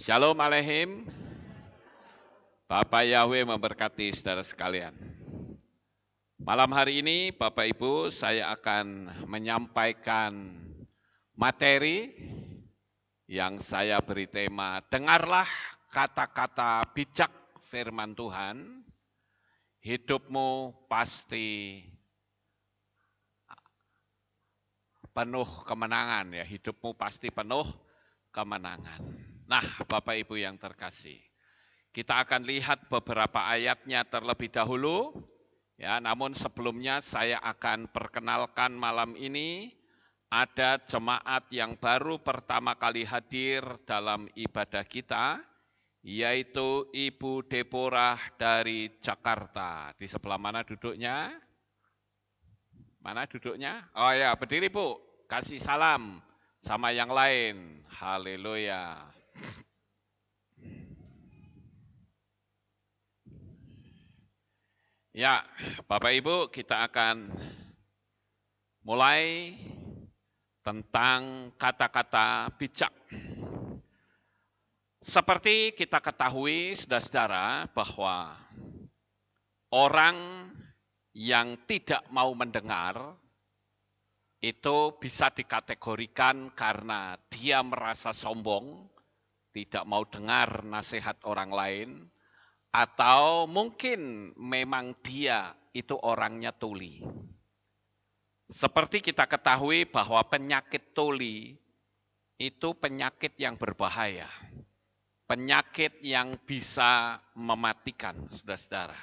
Shalom Aleihim, Bapak Yahweh memberkati saudara sekalian. Malam hari ini Bapak Ibu saya akan menyampaikan materi yang saya beri tema, dengarlah kata-kata bijak firman Tuhan, hidupmu pasti penuh kemenangan ya, hidupmu pasti penuh kemenangan. Nah, Bapak Ibu yang terkasih, kita akan lihat beberapa ayatnya terlebih dahulu, ya. Namun sebelumnya saya akan perkenalkan malam ini ada jemaat yang baru pertama kali hadir dalam ibadah kita, yaitu Ibu Deborah dari Jakarta. Di sebelah mana duduknya? Mana duduknya? Oh ya, berdiri Bu, kasih salam sama yang lain. Haleluya. Ya, Bapak Ibu, kita akan mulai tentang kata-kata bijak. Seperti kita ketahui, saudara-saudara, bahwa orang yang tidak mau mendengar itu bisa dikategorikan karena dia merasa sombong, tidak mau dengar nasihat orang lain, atau mungkin memang dia itu orangnya tuli. Seperti kita ketahui bahwa penyakit tuli itu penyakit yang berbahaya, penyakit yang bisa mematikan, saudara-saudara.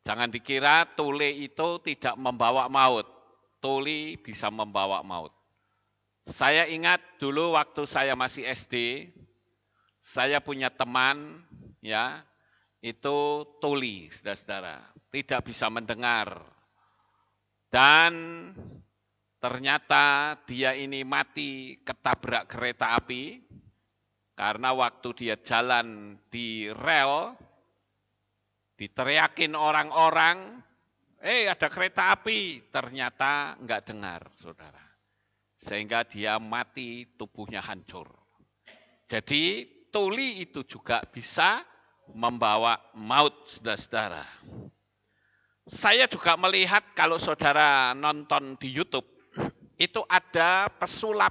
Jangan dikira tuli itu tidak membawa maut, tuli bisa membawa maut. Saya ingat dulu waktu saya masih SD, saya punya teman, ya, itu tuli, saudara-saudara, tidak bisa mendengar. Dan ternyata dia ini mati ketabrak kereta api, karena waktu dia jalan di rel, diteriakin orang-orang, ada kereta api, ternyata enggak dengar, saudara. Sehingga dia mati, tubuhnya hancur. Jadi tuli itu juga bisa membawa maut, saudara-saudara. Saya juga melihat kalau saudara nonton di YouTube, itu ada pesulap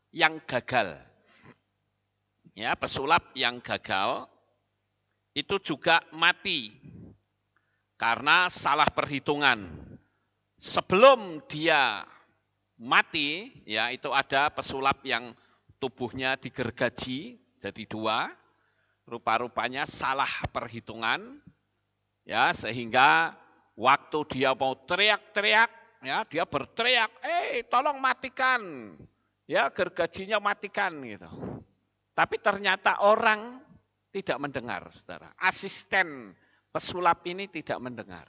yang gagal. Ya, pesulap yang gagal itu juga mati karena salah perhitungan. Sebelum dia mati, ya, itu ada pesulap yang tubuhnya digergaji jadi dua, rupa-rupanya salah perhitungan, ya, sehingga waktu dia mau teriak-teriak, ya, dia berteriak, tolong matikan, ya, gergajinya matikan gitu. Tapi ternyata orang tidak mendengar, saudara. Asisten pesulap ini tidak mendengar.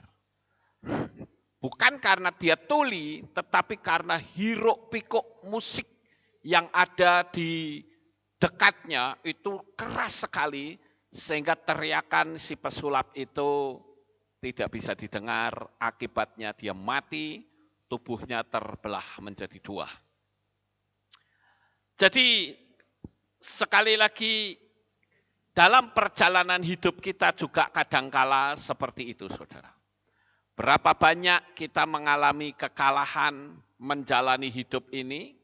Bukan karena dia tuli, tetapi karena hiruk pikuk musik yang ada di dekatnya itu keras sekali, sehingga teriakan si pesulap itu tidak bisa didengar, akibatnya dia mati, tubuhnya terbelah menjadi dua. Jadi sekali lagi dalam perjalanan hidup kita juga kadangkala seperti itu, saudara. Berapa banyak kita mengalami kekalahan menjalani hidup ini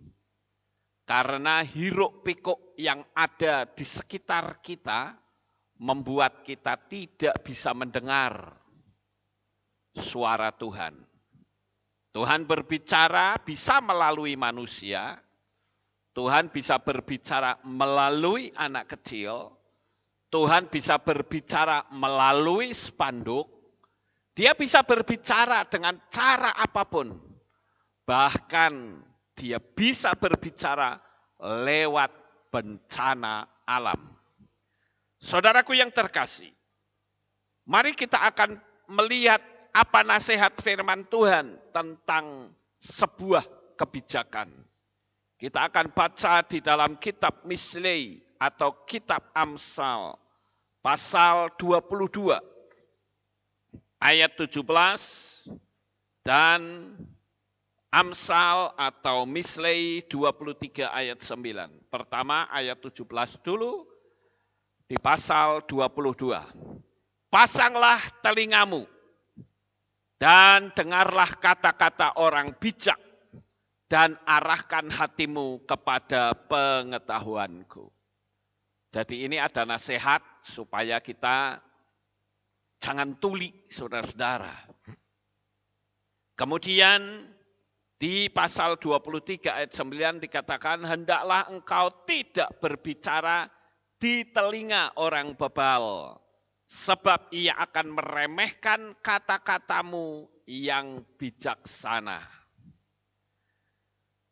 karena hiruk pikuk yang ada di sekitar kita membuat kita tidak bisa mendengar suara Tuhan. Tuhan berbicara bisa melalui manusia, Tuhan bisa berbicara melalui anak kecil, Tuhan bisa berbicara melalui spanduk, dia bisa berbicara dengan cara apapun. Bahkan dia bisa berbicara lewat bencana alam. Saudaraku yang terkasih, mari kita akan melihat apa nasihat firman Tuhan tentang sebuah kebijakan. Kita akan baca di dalam kitab Mislei atau kitab Amsal pasal 22 ayat 17 dan Amsal atau Mislei 23 ayat 9. Pertama ayat 17 dulu, di pasal 22. Pasanglah telingamu dan dengarlah kata-kata orang bijak dan arahkan hatimu kepada pengetahuanku. Jadi ini ada nasihat supaya kita jangan tuli, saudara-saudara. Kemudian di pasal 23 ayat 9 dikatakan, hendaklah engkau tidak berbicara di telinga orang bebal, sebab ia akan meremehkan kata-katamu yang bijaksana.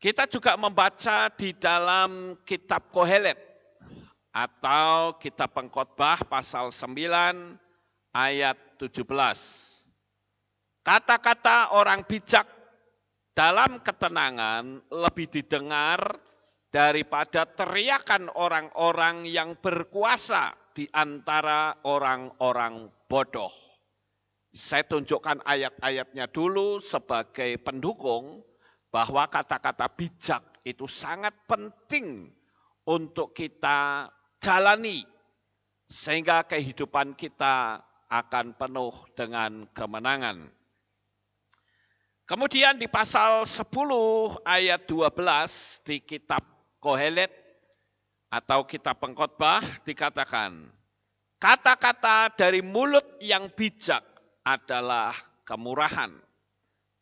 Kita juga membaca di dalam kitab Kohelet atau kitab Pengkhotbah pasal 9 ayat 17. Kata-kata orang bijak dalam ketenangan lebih didengar daripada teriakan orang-orang yang berkuasa di antara orang-orang bodoh. Saya tunjukkan ayat-ayatnya dulu sebagai pendukung bahwa kata-kata bijak itu sangat penting untuk kita jalani sehingga kehidupan kita akan penuh dengan kemenangan. Kemudian di pasal 10 ayat 12 di kitab Kohelet atau kitab Pengkhotbah dikatakan, kata-kata dari mulut yang bijak adalah kemurahan,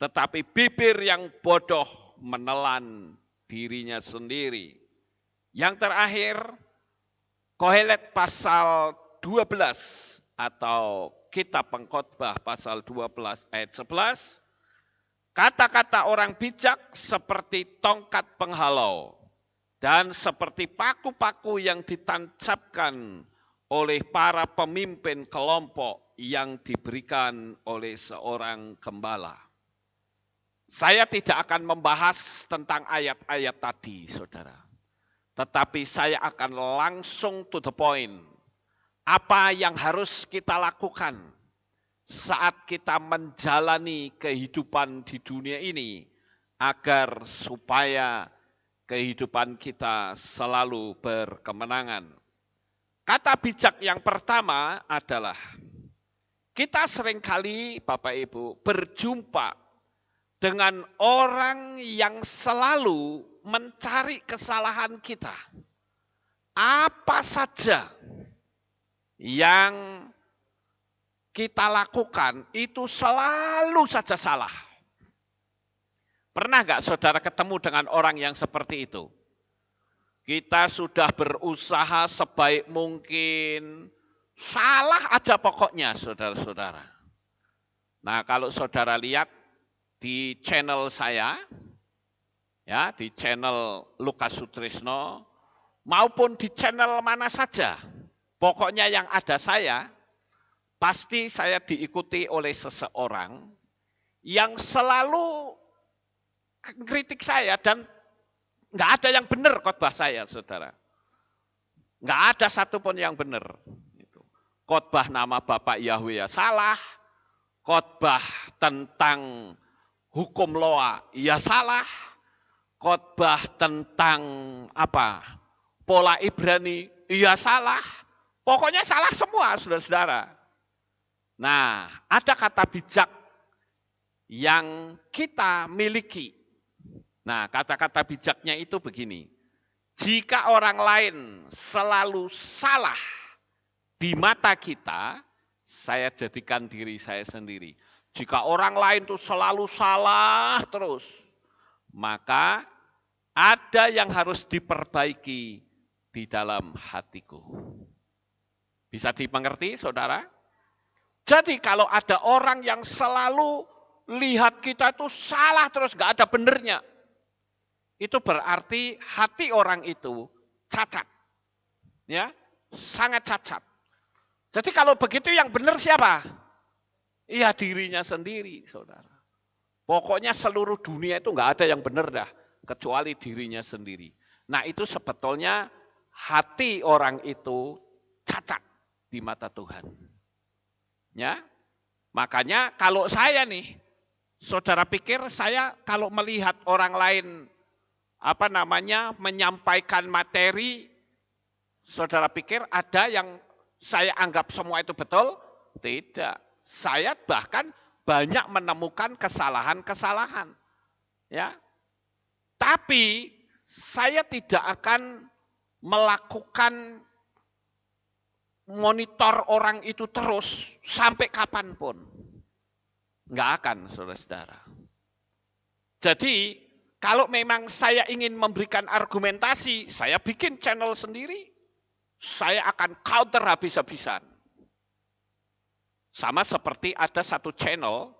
tetapi bibir yang bodoh menelan dirinya sendiri. Yang terakhir, Kohelet pasal 12 atau kitab Pengkhotbah pasal 12 ayat 11, kata-kata orang bijak seperti tongkat penghalau dan seperti paku-paku yang ditancapkan oleh para pemimpin kelompok yang diberikan oleh seorang gembala. Saya tidak akan membahas tentang ayat-ayat tadi, saudara. Tetapi saya akan langsung to the point. Apa yang harus kita lakukan saat kita menjalani kehidupan di dunia ini agar supaya kehidupan kita selalu berkemenangan. Kata bijak yang pertama adalah kita seringkali Bapak Ibu berjumpa dengan orang yang selalu mencari kesalahan kita. Apa saja yang kita lakukan itu selalu saja salah. Pernah nggak saudara ketemu dengan orang yang seperti itu? Kita sudah berusaha sebaik mungkin, salah aja pokoknya saudara-saudara. Nah kalau saudara lihat di channel saya, ya di channel Lukas Sutrisno, maupun di channel mana saja, pokoknya yang ada saya, pasti saya diikuti oleh seseorang yang selalu kritik saya dan nggak ada yang benar khotbah saya, saudara. Nggak ada satupun yang benar. Khotbah nama Bapak Yahweh ya salah, khotbah tentang hukum Loa ya salah, khotbah tentang apa pola Ibrani ya salah, pokoknya salah semua, saudara-saudara. Nah, ada kata bijak yang kita miliki. Nah, kata-kata bijaknya itu begini. Jika orang lain selalu salah di mata kita, saya jadikan diri saya sendiri. Jika orang lain itu selalu salah terus, maka ada yang harus diperbaiki di dalam hatiku. Bisa dimengerti, saudara? Jadi kalau ada orang yang selalu lihat kita itu salah terus, gak ada benernya, itu berarti hati orang itu cacat, ya, sangat cacat. Jadi kalau begitu yang benar siapa? Iya dirinya sendiri, saudara. Pokoknya seluruh dunia itu nggak ada yang benar dah, kecuali dirinya sendiri. Nah itu sebetulnya hati orang itu cacat di mata Tuhan. Ya, makanya kalau saya nih, saudara pikir saya kalau melihat orang lain menyampaikan materi, Saudara pikir ada yang saya anggap semua itu betul? Tidak. Saya bahkan banyak menemukan kesalahan-kesalahan. Ya. Tapi saya tidak akan melakukan monitor orang itu terus sampai kapanpun. Enggak akan, saudara-saudara. Jadi, kalau memang saya ingin memberikan argumentasi, saya bikin channel sendiri. Saya akan counter habis-habisan. Sama seperti ada satu channel,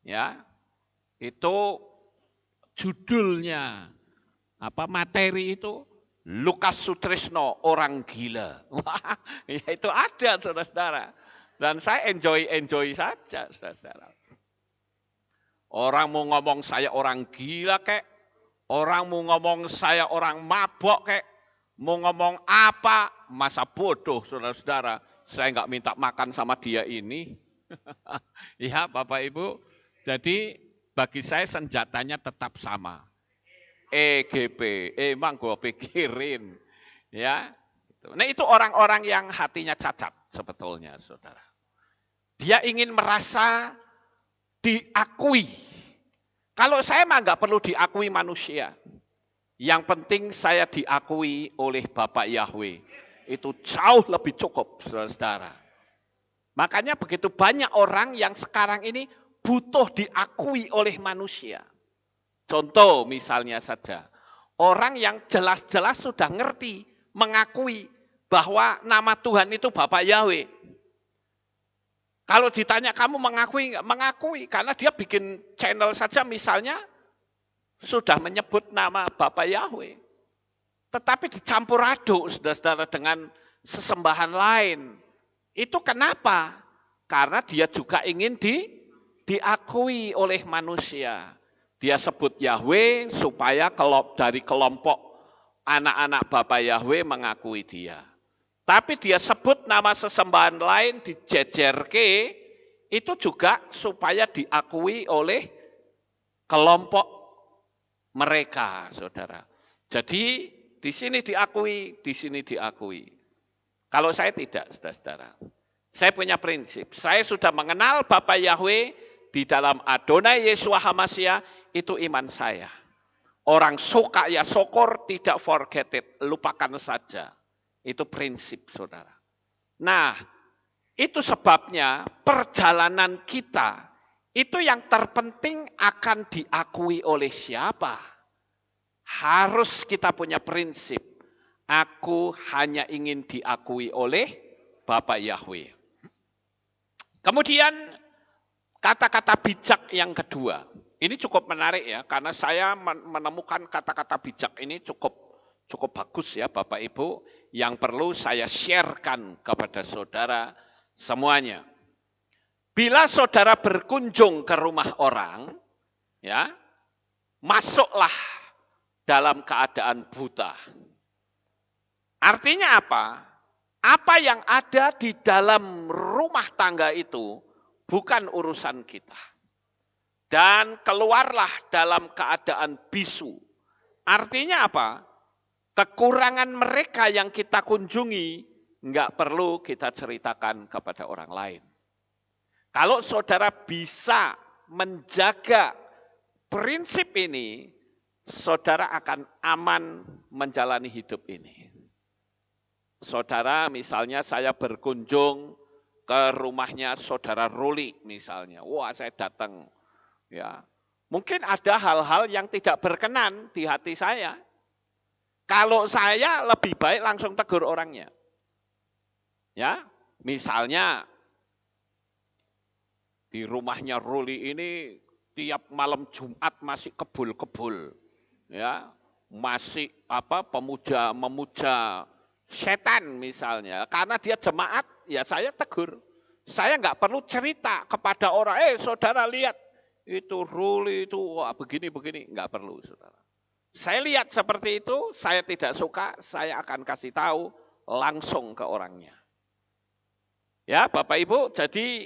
ya, itu judulnya, materi itu, Lukas Sutrisno, orang gila. Wah, ya itu ada, saudara-saudara. Dan saya enjoy saja, saudara-saudara. Orang mau ngomong saya orang gila kek, orang mau ngomong saya orang mabok kek, mau ngomong apa, masa bodoh, saudara-saudara. Saya nggak minta makan sama dia ini. Ya, Bapak Ibu. Jadi bagi saya senjatanya tetap sama. EGP, emang gue pikirin. Ya. Nah itu orang-orang yang hatinya cacat sebetulnya, saudara. Dia ingin merasa diakui. Kalau saya mah nggak perlu diakui manusia. Yang penting saya diakui oleh Bapak Yahweh. Itu jauh lebih cukup, saudara-saudara. Makanya begitu banyak orang yang sekarang ini butuh diakui oleh manusia. Contoh misalnya saja, orang yang jelas-jelas sudah ngerti, mengakui bahwa nama Tuhan itu Bapak Yahweh. Kalau ditanya kamu mengakui enggak? Mengakui, karena dia bikin channel saja misalnya sudah menyebut nama Bapak Yahweh. Tetapi dicampur aduk, saudara-saudara, dengan sesembahan lain. Itu kenapa? Karena dia juga ingin diakui oleh manusia. Dia sebut Yahweh supaya dari kelompok anak-anak Bapak Yahweh mengakui dia. Tapi dia sebut nama sesembahan lain dijejerke, itu juga supaya diakui oleh kelompok mereka, saudara. Jadi di sini diakui, di sini diakui. Kalau saya tidak, saudara-saudara. Saya punya prinsip. Saya sudah mengenal Bapak Yahweh di dalam Adonai Yeshua HaMashiach, itu iman saya. Orang suka ya syukur, tidak forget it, lupakan saja. Itu prinsip, saudara. Nah, itu sebabnya perjalanan kita, itu yang terpenting akan diakui oleh siapa? Harus kita punya prinsip. Aku hanya ingin diakui oleh Bapak Yahweh. Kemudian kata-kata bijak yang kedua. Ini cukup menarik ya, karena saya menemukan kata-kata bijak ini cukup bagus ya Bapak Ibu, yang perlu saya sharekan kepada saudara semuanya. Bila saudara berkunjung ke rumah orang, ya, masuklah dalam keadaan buta. Artinya apa? Apa yang ada di dalam rumah tangga itu bukan urusan kita. Dan keluarlah dalam keadaan bisu. Artinya apa? Kekurangan mereka yang kita kunjungi enggak perlu kita ceritakan kepada orang lain. Kalau saudara bisa menjaga prinsip ini, saudara akan aman menjalani hidup ini. Saudara, misalnya saya berkunjung ke rumahnya saudara Ruli misalnya. Wah, saya datang. Ya, mungkin ada hal-hal yang tidak berkenan di hati saya. Kalau saya lebih baik langsung tegur orangnya. Ya, misalnya di rumahnya Ruli ini tiap malam Jumat masih kebul-kebul. Ya, masih memuja setan misalnya, karena dia jemaat, ya saya tegur. Saya nggak perlu cerita kepada orang, saudara lihat itu Ruli itu begini, nggak perlu saudara. Saya lihat seperti itu, saya tidak suka, saya akan kasih tahu langsung ke orangnya. Ya Bapak Ibu, jadi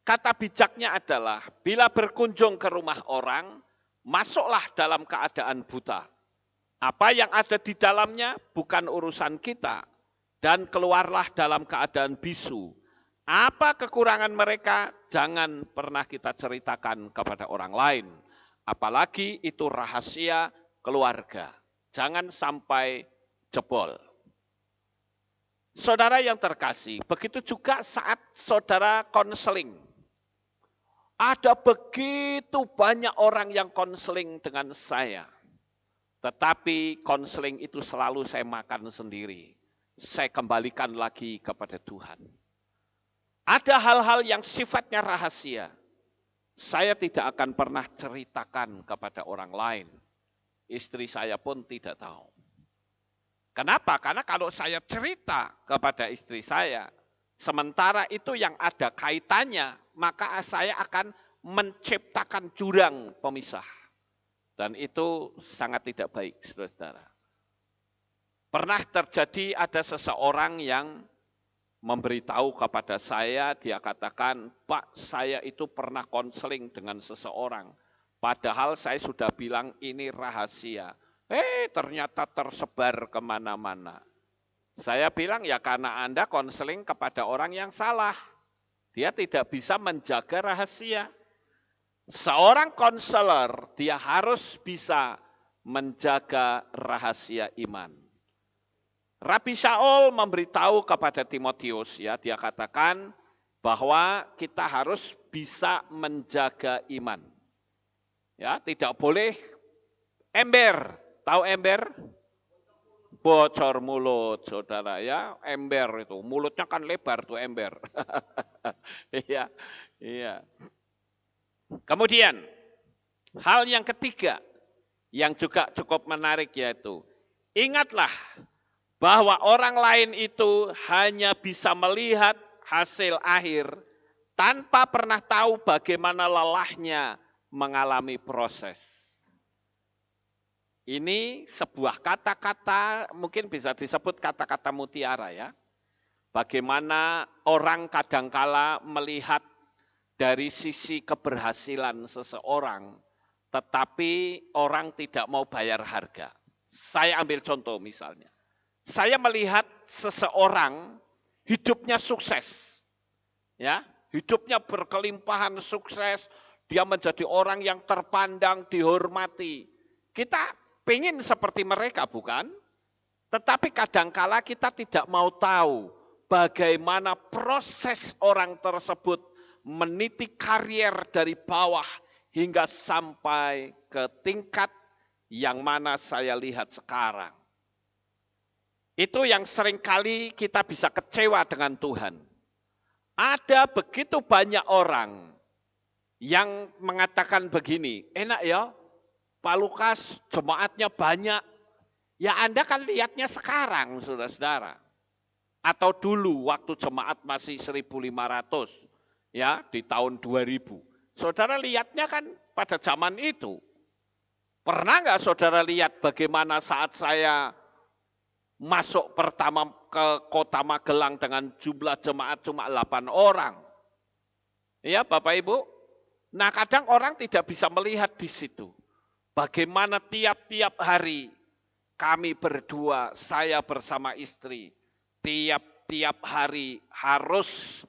kata bijaknya adalah bila berkunjung ke rumah orang, masuklah dalam keadaan buta. Apa yang ada di dalamnya bukan urusan kita. dan keluarlah dalam keadaan bisu. Apa kekurangan mereka jangan pernah kita ceritakan kepada orang lain. Apalagi itu rahasia keluarga. Jangan sampai jebol. Saudara yang terkasih, begitu juga saat saudara konseling. Ada begitu banyak orang yang konseling dengan saya. Tetapi konseling itu selalu saya makan sendiri. Saya kembalikan lagi kepada Tuhan. Ada hal-hal yang sifatnya rahasia. Saya tidak akan pernah ceritakan kepada orang lain. Istri saya pun tidak tahu. Kenapa? Karena kalau saya cerita kepada istri saya, sementara itu yang ada kaitannya, maka saya akan menciptakan jurang pemisah. Dan itu sangat tidak baik, saudara-saudara. Pernah terjadi ada seseorang yang memberitahu kepada saya, dia katakan, Pak, saya itu pernah konseling dengan seseorang. Padahal saya sudah bilang ini rahasia. Ternyata tersebar kemana-mana. Saya bilang ya karena Anda konseling kepada orang yang salah. Dia tidak bisa menjaga rahasia. Seorang konselor, dia harus bisa menjaga rahasia iman. Rabi Shaul memberitahu kepada Timotius, ya, dia katakan bahwa kita harus bisa menjaga iman. Ya, tidak boleh ember. Tahu ember? Bocor mulut, saudara, ya, ember itu. Mulutnya kan lebar tuh ember. Iya, iya. Kemudian, hal yang ketiga yang juga cukup menarik yaitu, ingatlah bahwa orang lain itu hanya bisa melihat hasil akhir tanpa pernah tahu bagaimana lelahnya mengalami proses. Ini sebuah kata-kata, mungkin bisa disebut kata-kata mutiara ya. Bagaimana orang kadangkala melihat dari sisi keberhasilan seseorang, tetapi orang tidak mau bayar harga. Saya ambil contoh misalnya. Saya melihat seseorang hidupnya sukses. Ya, hidupnya berkelimpahan sukses, dia menjadi orang yang terpandang, dihormati. Kita pengen seperti mereka, bukan? Tetapi kadangkala kita tidak mau tahu bagaimana proses orang tersebut meniti karier dari bawah hingga sampai ke tingkat yang mana saya lihat sekarang. Itu yang seringkali kita bisa kecewa dengan Tuhan. Ada begitu banyak orang yang mengatakan begini, enak ya, Pak Lukas jemaatnya banyak. Ya Anda kan lihatnya sekarang, saudara-saudara. Atau dulu waktu jemaat masih 1.500. Ya, di tahun 2000. Saudara lihatnya kan pada zaman itu. Pernah nggak saudara lihat bagaimana saat saya masuk pertama ke kota Magelang dengan jumlah jemaat cuma 8 orang? Ya Bapak Ibu. Nah kadang orang tidak bisa melihat di situ. Bagaimana tiap-tiap hari kami berdua, saya bersama istri, tiap-tiap hari harus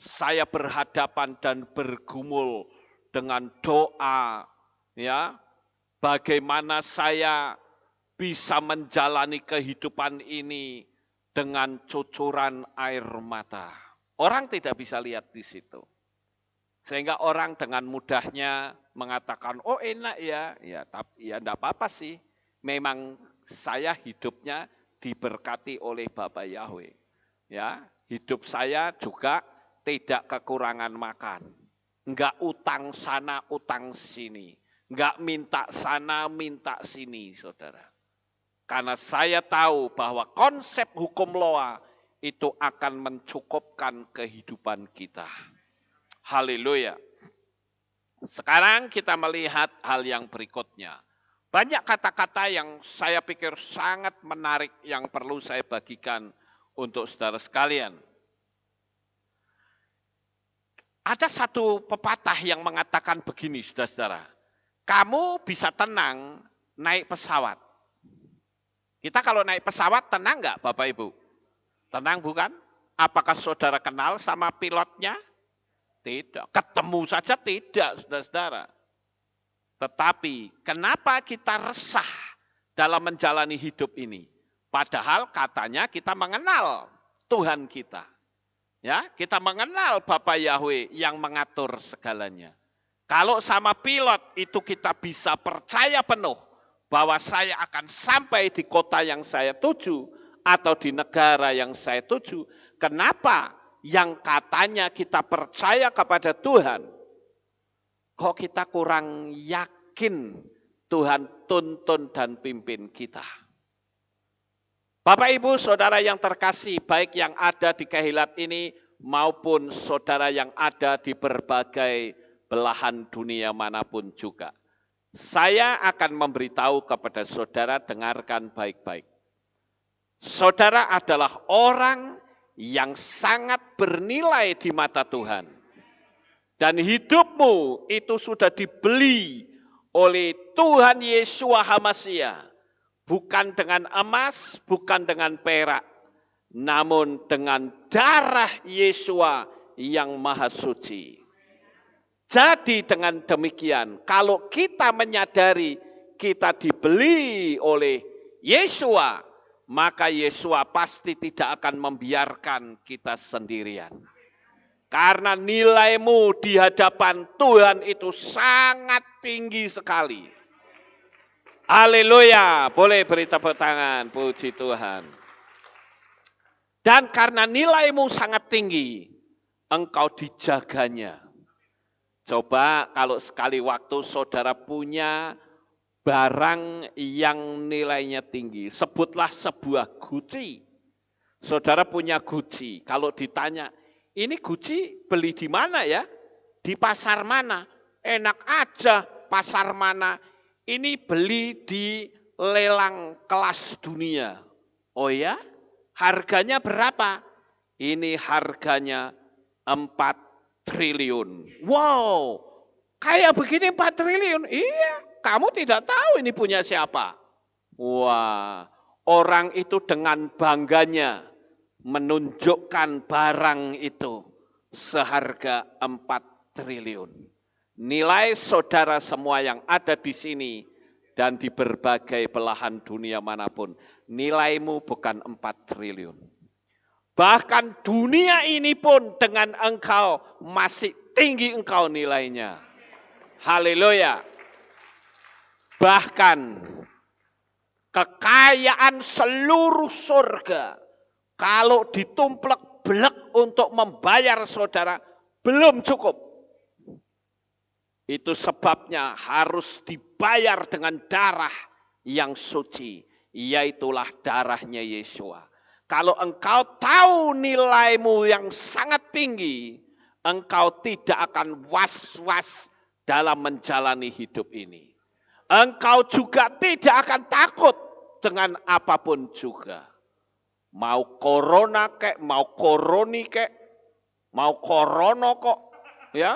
saya berhadapan dan bergumul dengan doa, ya. Bagaimana saya bisa menjalani kehidupan ini dengan cucuran air mata. Orang tidak bisa lihat di situ. Sehingga orang dengan mudahnya mengatakan, oh enak ya, tapi ya enggak apa-apa sih. Memang saya hidupnya diberkati oleh Bapa Yahweh. Ya, hidup saya juga tidak kekurangan makan, enggak utang sana, utang sini, enggak minta sana, minta sini, saudara. Karena saya tahu bahwa konsep hukum Loa itu akan mencukupkan kehidupan kita. Haleluya. Sekarang kita melihat hal yang berikutnya. Banyak kata-kata yang saya pikir sangat menarik yang perlu saya bagikan untuk saudara sekalian. Ada satu pepatah yang mengatakan begini, saudara-saudara. Kamu bisa tenang naik pesawat. Kita kalau naik pesawat tenang enggak Bapak Ibu? Tenang bukan? Apakah saudara kenal sama pilotnya? Tidak. Ketemu saja tidak, saudara-saudara. Tetapi kenapa kita resah dalam menjalani hidup ini? Padahal katanya kita mengenal Tuhan kita. Ya, kita mengenal Bapa Yahweh yang mengatur segalanya. Kalau sama pilot itu kita bisa percaya penuh bahwa saya akan sampai di kota yang saya tuju atau di negara yang saya tuju. Kenapa yang katanya kita percaya kepada Tuhan, kok kita kurang yakin Tuhan tuntun dan pimpin kita? Bapak Ibu Saudara yang terkasih, baik yang ada di Kehilat ini maupun saudara yang ada di berbagai belahan dunia manapun juga. Saya akan memberitahu kepada saudara, dengarkan baik-baik. Saudara adalah orang yang sangat bernilai di mata Tuhan. Dan hidupmu itu sudah dibeli oleh Tuhan Yeshua HaMashiach. Bukan dengan emas, bukan dengan perak, namun dengan darah Yeshua yang maha suci. Jadi dengan demikian, kalau kita menyadari kita dibeli oleh Yeshua, maka Yeshua pasti tidak akan membiarkan kita sendirian. Karena nilaimu di hadapan Tuhan itu sangat tinggi sekali. Haleluya, boleh beri tepuk tangan, puji Tuhan. Dan karena nilaimu sangat tinggi, engkau dijaganya. Coba kalau sekali waktu saudara punya barang yang nilainya tinggi, sebutlah sebuah Gucci. Saudara punya Gucci, kalau ditanya, ini Gucci beli di mana ya? Di pasar mana? Enak aja, pasar mana? Ini beli di lelang kelas dunia. Oh ya? Harganya berapa? Ini harganya 4 triliun. Wow, kayak begini 4 triliun? Iya, kamu tidak tahu ini punya siapa. Wah, orang itu dengan bangganya menunjukkan barang itu seharga 4 triliun. Nilai saudara semua yang ada di sini dan di berbagai belahan dunia manapun, nilaimu bukan 4 triliun. Bahkan dunia ini pun dengan engkau masih tinggi engkau nilainya. Haleluya. Bahkan kekayaan seluruh surga, kalau ditumplek blek untuk membayar saudara, belum cukup. Itu sebabnya harus dibayar dengan darah yang suci, yaitulah darahnya Yeshua. Kalau engkau tahu nilaimu yang sangat tinggi, engkau tidak akan was-was dalam menjalani hidup ini. Engkau juga tidak akan takut dengan apapun juga. Mau corona kek, mau koroni kek, mau korono kok, ya.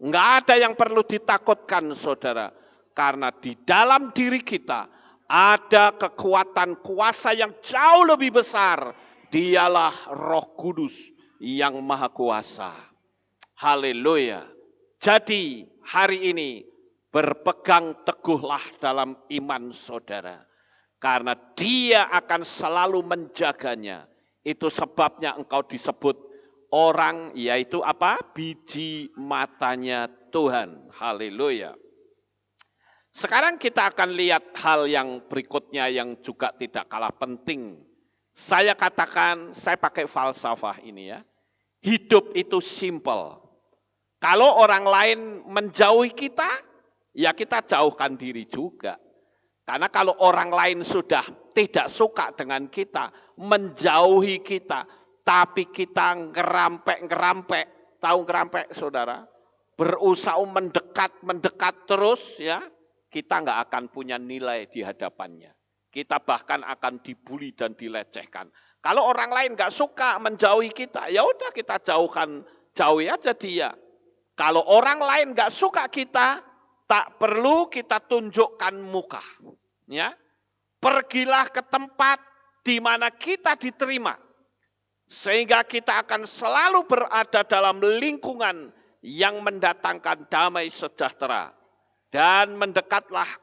Enggak ada yang perlu ditakutkan saudara. Karena di dalam diri kita ada kekuatan kuasa yang jauh lebih besar. Dialah Roh Kudus yang maha kuasa. Haleluya. Jadi hari ini berpegang teguhlah dalam iman saudara. Karena Dia akan selalu menjaganya. Itu sebabnya engkau disebut orang, yaitu apa? Biji matanya Tuhan. Haleluya. Sekarang kita akan lihat hal yang berikutnya yang juga tidak kalah penting. Saya katakan, saya pakai falsafah ini ya. Hidup itu simple. Kalau orang lain menjauhi kita, ya kita jauhkan diri juga. Karena kalau orang lain sudah tidak suka dengan kita, menjauhi kita, tapi kita ngerampek, tahu ngerampek saudara? Berusaha mendekat terus ya, kita nggak akan punya nilai di hadapannya. Kita bahkan akan dibully dan dilecehkan. Kalau orang lain nggak suka menjauhi kita, ya udah kita jauhi aja dia. Kalau orang lain nggak suka kita, tak perlu kita tunjukkan muka. Ya, pergilah ke tempat di mana kita diterima. Sehingga kita akan selalu berada dalam lingkungan yang mendatangkan damai sejahtera. Dan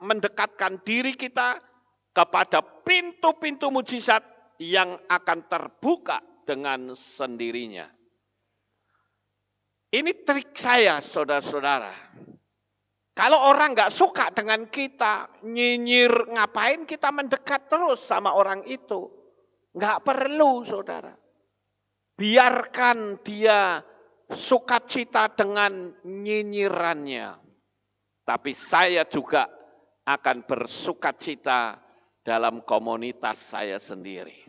mendekatkan diri kita kepada pintu-pintu mujizat yang akan terbuka dengan sendirinya. Ini trik saya, saudara-saudara. Kalau orang nggak suka dengan kita, nyinyir, ngapain kita mendekat terus sama orang itu? Nggak perlu, saudara. Biarkan dia sukacita dengan nyinyirannya. Tapi saya juga akan bersukacita dalam komunitas saya sendiri.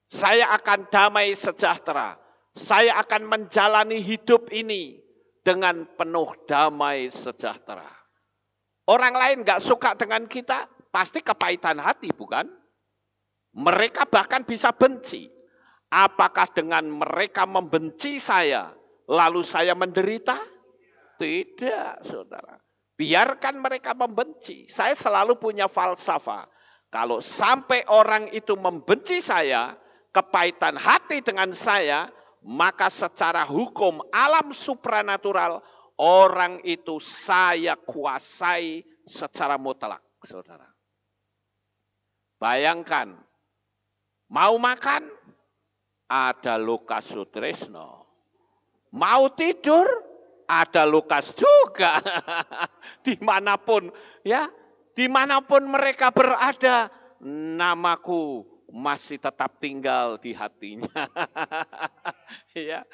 Saya akan damai sejahtera. Saya akan menjalani hidup ini dengan penuh damai sejahtera. Orang lain gak suka dengan kita, pasti kepahitan hati, bukan? Mereka bahkan bisa benci. Apakah dengan mereka membenci saya, lalu saya menderita? Tidak, saudara. Biarkan mereka membenci. Saya selalu punya falsafah. Kalau sampai orang itu membenci saya, kepahitan hati dengan saya, maka secara hukum alam supranatural, orang itu saya kuasai secara mutlak, saudara. Bayangkan, mau makan, ada Lukas Sutrisno. Mau tidur, ada Lukas juga. Dimanapun mereka berada, namaku masih tetap tinggal di hatinya. Ya.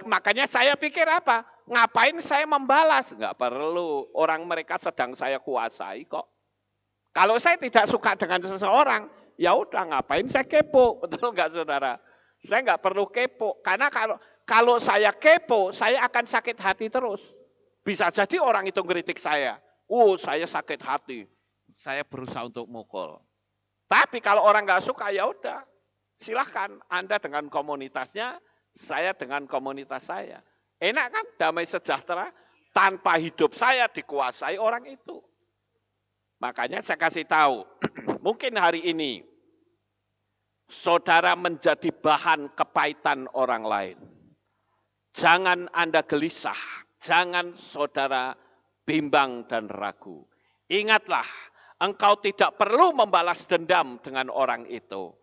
Makanya saya pikir apa? Ngapain saya membalas? Enggak perlu, orang mereka sedang saya kuasai kok. Kalau saya tidak suka dengan seseorang, ya udah ngapain saya kepo, betul enggak saudara? Saya enggak perlu kepo, karena kalau saya kepo, saya akan sakit hati terus. Bisa jadi orang itu ngeritik saya. Saya sakit hati. Saya berusaha untuk mukul. Tapi kalau orang nggak suka, ya udah. Silahkan Anda dengan komunitasnya, saya dengan komunitas saya. Enak kan damai sejahtera tanpa hidup saya dikuasai orang itu. Makanya saya kasih tahu, mungkin hari ini saudara menjadi bahan kepahitan orang lain. Jangan Anda gelisah, jangan saudara bimbang dan ragu. Ingatlah, engkau tidak perlu membalas dendam dengan orang itu.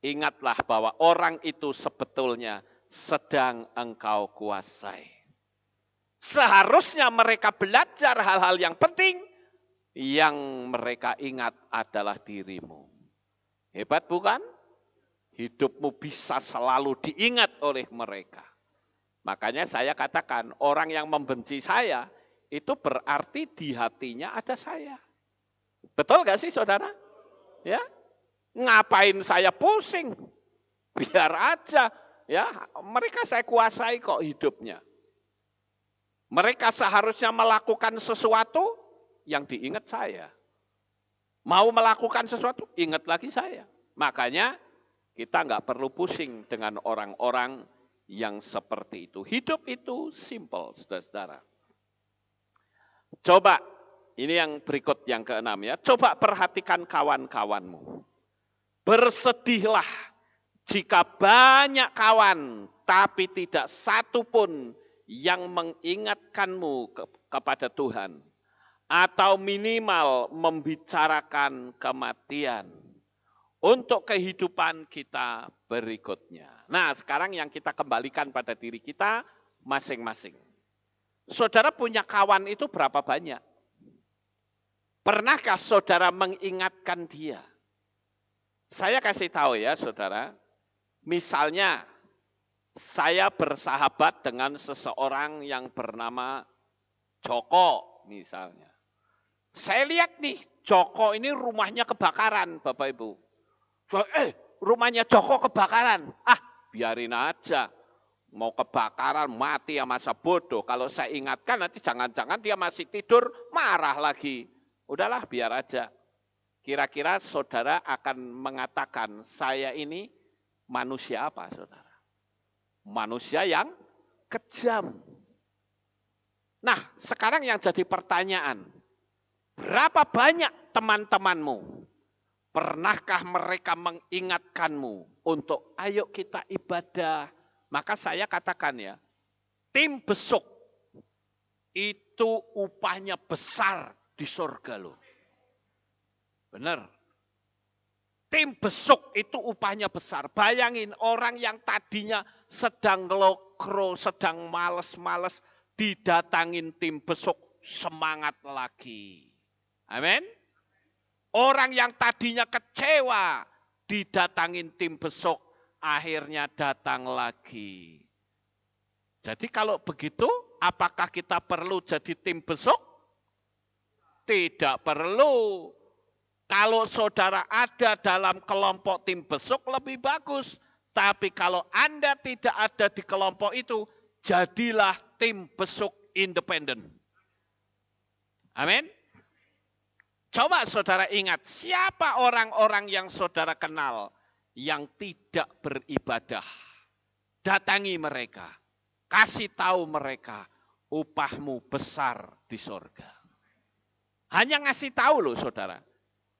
Ingatlah bahwa orang itu sebetulnya sedang engkau kuasai. Seharusnya mereka belajar hal-hal yang penting, yang mereka ingat adalah dirimu. Hebat bukan? Hidupmu bisa selalu diingat oleh mereka. Makanya saya katakan, orang yang membenci saya, itu berarti di hatinya ada saya. Betul gak sih saudara? Ya, ngapain saya pusing? Biar aja, ya. Mereka saya kuasai kok hidupnya. Mereka seharusnya melakukan sesuatu yang diingat saya. Mau melakukan sesuatu, ingat lagi saya. Makanya kita nggak perlu pusing dengan orang-orang yang seperti itu. Hidup itu simple, saudara-saudara. Coba, ini yang berikut yang keenam ya. Coba perhatikan kawan-kawanmu. Bersedihlah jika banyak kawan, tapi tidak satu pun yang mengingatkanmu kepada Tuhan. Atau minimal membicarakan kematian untuk kehidupan kita berikutnya. Nah, sekarang yang kita kembalikan pada diri kita masing-masing. Saudara punya kawan itu berapa banyak? Pernahkah saudara mengingatkan dia? Saya kasih tahu ya saudara, misalnya saya bersahabat dengan seseorang yang bernama Joko misalnya. Saya lihat nih, Joko ini rumahnya kebakaran Bapak Ibu. Rumahnya Joko kebakaran. Biarin aja. Mau kebakaran, mati ya masa bodoh. Kalau saya ingatkan nanti jangan-jangan dia masih tidur, marah lagi. Udahlah biar aja. Kira-kira saudara akan mengatakan, saya ini manusia apa saudara? Manusia yang kejam. Nah sekarang yang jadi pertanyaan, berapa banyak teman-temanmu? Pernahkah mereka mengingatkanmu untuk ayo kita ibadah. Maka saya katakan ya, tim besuk itu upahnya besar di surga loh. Benar. Tim besuk itu upahnya besar. Bayangin orang yang tadinya sedang lokro, sedang males-males, didatangin tim besuk, semangat lagi. Amin. Orang yang tadinya kecewa, didatangin tim besuk, akhirnya datang lagi. Jadi kalau begitu, apakah kita perlu jadi tim besuk? Tidak perlu. Kalau saudara ada dalam kelompok tim besuk lebih bagus. Tapi kalau Anda tidak ada di kelompok itu, jadilah tim besuk independen. Amin. Coba saudara ingat, siapa orang-orang yang saudara kenal yang tidak beribadah? Datangi mereka, kasih tahu mereka, upahmu besar di sorga. Hanya ngasih tahu loh saudara.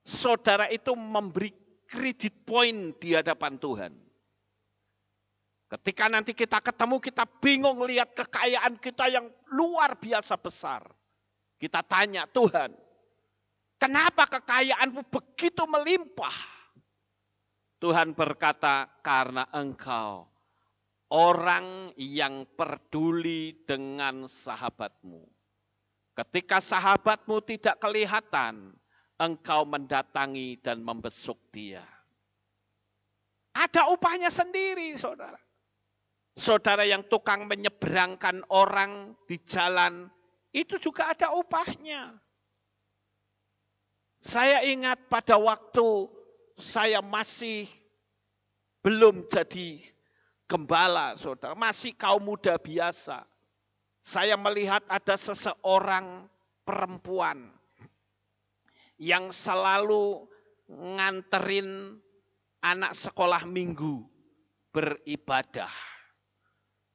Saudara itu memberi kredit point di hadapan Tuhan. Ketika nanti kita ketemu, kita bingung lihat kekayaan kita yang luar biasa besar. Kita tanya, Tuhan, kenapa kekayaanmu begitu melimpah? Tuhan berkata, karena engkau orang yang peduli dengan sahabatmu. Ketika sahabatmu tidak kelihatan, engkau mendatangi dan membesuk dia. Ada upahnya sendiri, saudara. Saudara yang tukang menyeberangkan orang di jalan, itu juga ada upahnya. Saya ingat pada waktu saya masih belum jadi gembala, saudara. Masih kaum muda biasa. Saya melihat ada seseorang perempuan yang selalu nganterin anak sekolah minggu beribadah.